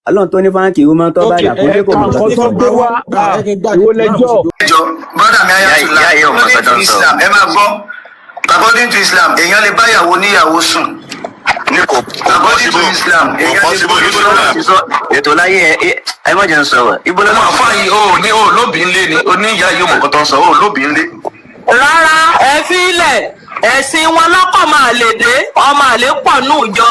Ọlọ́run tó ní fáńkì ìwé máa ń tọ́ báyà kó dé kò mọ̀ tó gbé wá ìwó lẹ́jọ́. Brọ́dà mi Islam ẹ máa gbọ́ according to Islam èèyàn lè báyàwó níyàwó sùn. According to Islam èèyàn lè bọ́ ètò láyé ẹ má jẹ́ ń sọ̀rọ̀ ibo lọ́wọ́ àfọ yìí ó lóbìn lé ni ó ní ìyá yìí mọ̀kàn tó ń sọ ó lóbìn lé. rárá ẹ fi ilẹ̀ ẹ̀sìn wọn lọ́kọ̀ máa lè dé ọmọ àlè pọ̀ ní ìjọ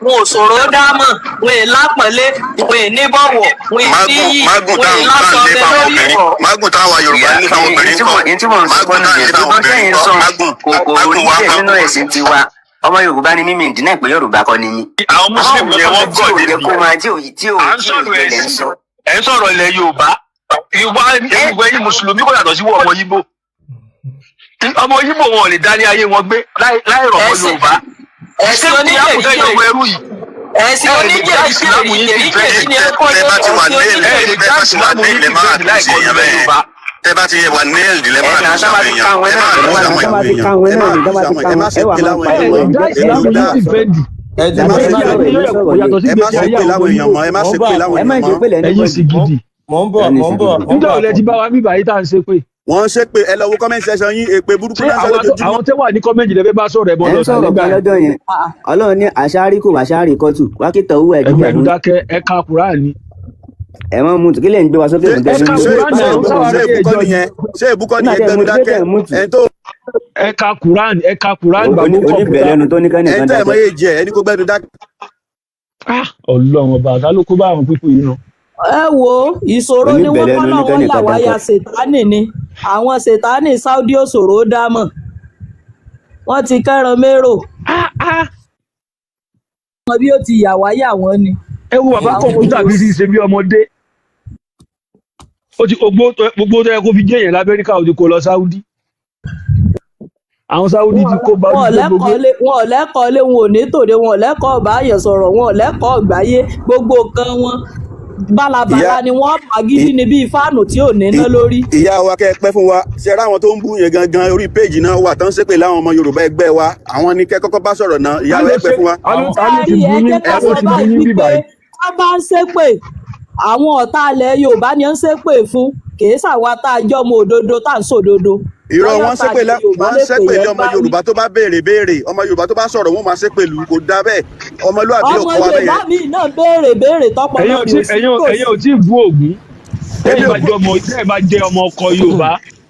wọn ò ṣòro dámọ̀ wọn è lápọ̀lé wọn è níbọ̀wọ̀ wọn è níyì wọn è lásọ̀bẹ lórí ìwọ̀. mágùn táwa Yorùbá ní fáwọn obìnrin kan tí mò ń sọ ní ìdúgbò tẹ́yìn sọ kò rí bẹ́ẹ̀ nínú ẹ̀sìn tiwa ọmọ Yorùbá ni mímì ìdínà ìpè Yorùbá kọ́ ni yín. àwọn Muslim yẹn wọ́n gọ̀ tí ò yẹ ń sọ. ẹ̀ ń sọ̀rọ̀ ilẹ̀ Yorùbá ìwà ẹ̀yìn Mùsùlùmí kò yàtọ̀ sí wọ ọmọ Yíbò ọmọ Yíbò wọn ò lè dá ní ayé wọn gbé láì rọ̀ ọmọ Yorùbá ẹ̀sìn oníjẹ̀ríjẹ̀rí ẹ̀sìn oníjẹ̀ríjẹ̀rí ni ẹ kọ́ tẹ bá ti wà nailed lẹ máa ní sáwọn wọ́n ṣe pé ẹ lọ wo comment section yín èpè burúkú náà sọ lójoojúmọ́. àwọn tẹ́ wà ní comment lẹ́fẹ́ bá sọ̀rọ̀ ẹ̀bọ̀n lọ́sàn lẹ́gbà lọ́dọ̀ yẹn Ọlọ́run ní àṣàrí kò wàṣàrí kọ́tù wákìtọ̀ owó ẹ̀dí ẹgbẹ́ ìdákẹ́ ẹ̀ka Qur'an ni. ẹ mọ mú kílẹ̀ ń gbé wa sókè ṣé ìbúkọ́ ni ẹgbẹ́ ìdákẹ́ ẹ̀ka Qur'an oníbẹ̀rẹ̀ ẹnu tó ní kẹ́ni kan dákẹ́. ẹ̀ mọ̀ yé jẹ́ ẹni kó gbẹ́nu dákẹ́. Ọlọ́run ọba àtà ló kó bá àwọn pípọ̀ yìí náà. ẹ wo ìṣòro ni wọ́n kọ́ lọ́wọ́ làwáyà ṣètánì ni àwọn ṣètánì Saudi òṣòro dámọ̀ wọ́n ti kẹ́ran mérò wọn bí ó ti yà wáyà wọn ni. ẹ wo bàbá kọ̀ǹpútà bí ti ṣe bí ọmọdé ó ti gbogbo tó yẹ kó fi jẹ́ èèyàn l'Amẹ́ríkà ó ti kó lọ Saudi àwọn Saudi ti kó bá wọn lẹ́kọ̀ọ́ lé wọn ò ní tòde wọn ò lẹ́kọ̀ọ́ báyẹn sọ̀rọ̀ wọn ò lẹ́kọ̀ọ́ gbáyé gbogbo kan wọn bálabàlá ni wọ́n pàgídí ni bíi fáànù tí ò ní ná lórí. ìyá wa kẹ́ ẹ pẹ́ fún wa ṣe ráwọn tó ń bú yẹn gangan orí péèjì náà wà tán ṣépè láwọn ọmọ Yorùbá ẹgbẹ́ wa àwọn ni kẹ́ kọ́kọ́ bá sọ̀rọ̀ náà ìyá wa ẹ pẹ́ fún wa. tá bá ń ṣépè àwọn ọ̀tá ilẹ̀ Yorùbá ni ó ń ṣépè fún kìí ṣàwa tá a jọ ọmọ òdodo tá à ń sòdodo. irọ́ wọn ṣépè lé ọmọ Yorùbá tó bá béèrè ọmọ Yorùbá tó bá sọ̀rọ̀ wọn máa ṣépè lù kò dá bẹ́ẹ̀ ọmọlúwàbí ò kọ́ wa bẹ́ẹ̀. ọmọ Yorùbá mi náà béèrè tọ́pọ̀ náà rí òsì kò sí. ẹ̀yin ò tí ì bú Ògún tẹ́ẹ̀ bá jẹ́ ọmọ ọkọ Yorùbá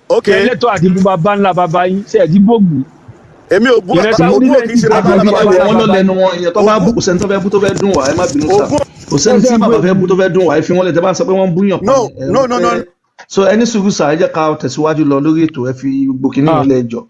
ẹlẹ́tọ̀ àti bàbá ńlá bàbá yín ṣe ẹ̀ tí bóògùn. èmi ò bú ògún kì í ṣe bàbá ńlá bàbá wọn lọ lẹ́nu wọn ìyẹn tó bá bú kò sẹ́ni tó fẹ́ bú tó fẹ́ dùn wá ẹ má bínú sá kò sẹ́ni tí bàbá fẹ́ bú tó fẹ́ dùn wá ẹ fi wọn lẹ tẹ bá ń sọ pé wọ́n ń búyàn pa no so ẹni sùúrù sá ẹ jẹ́ ká tẹ̀síwájú lọ lórí ètò ẹ fi gbogbo kìíní ilé ẹjọ́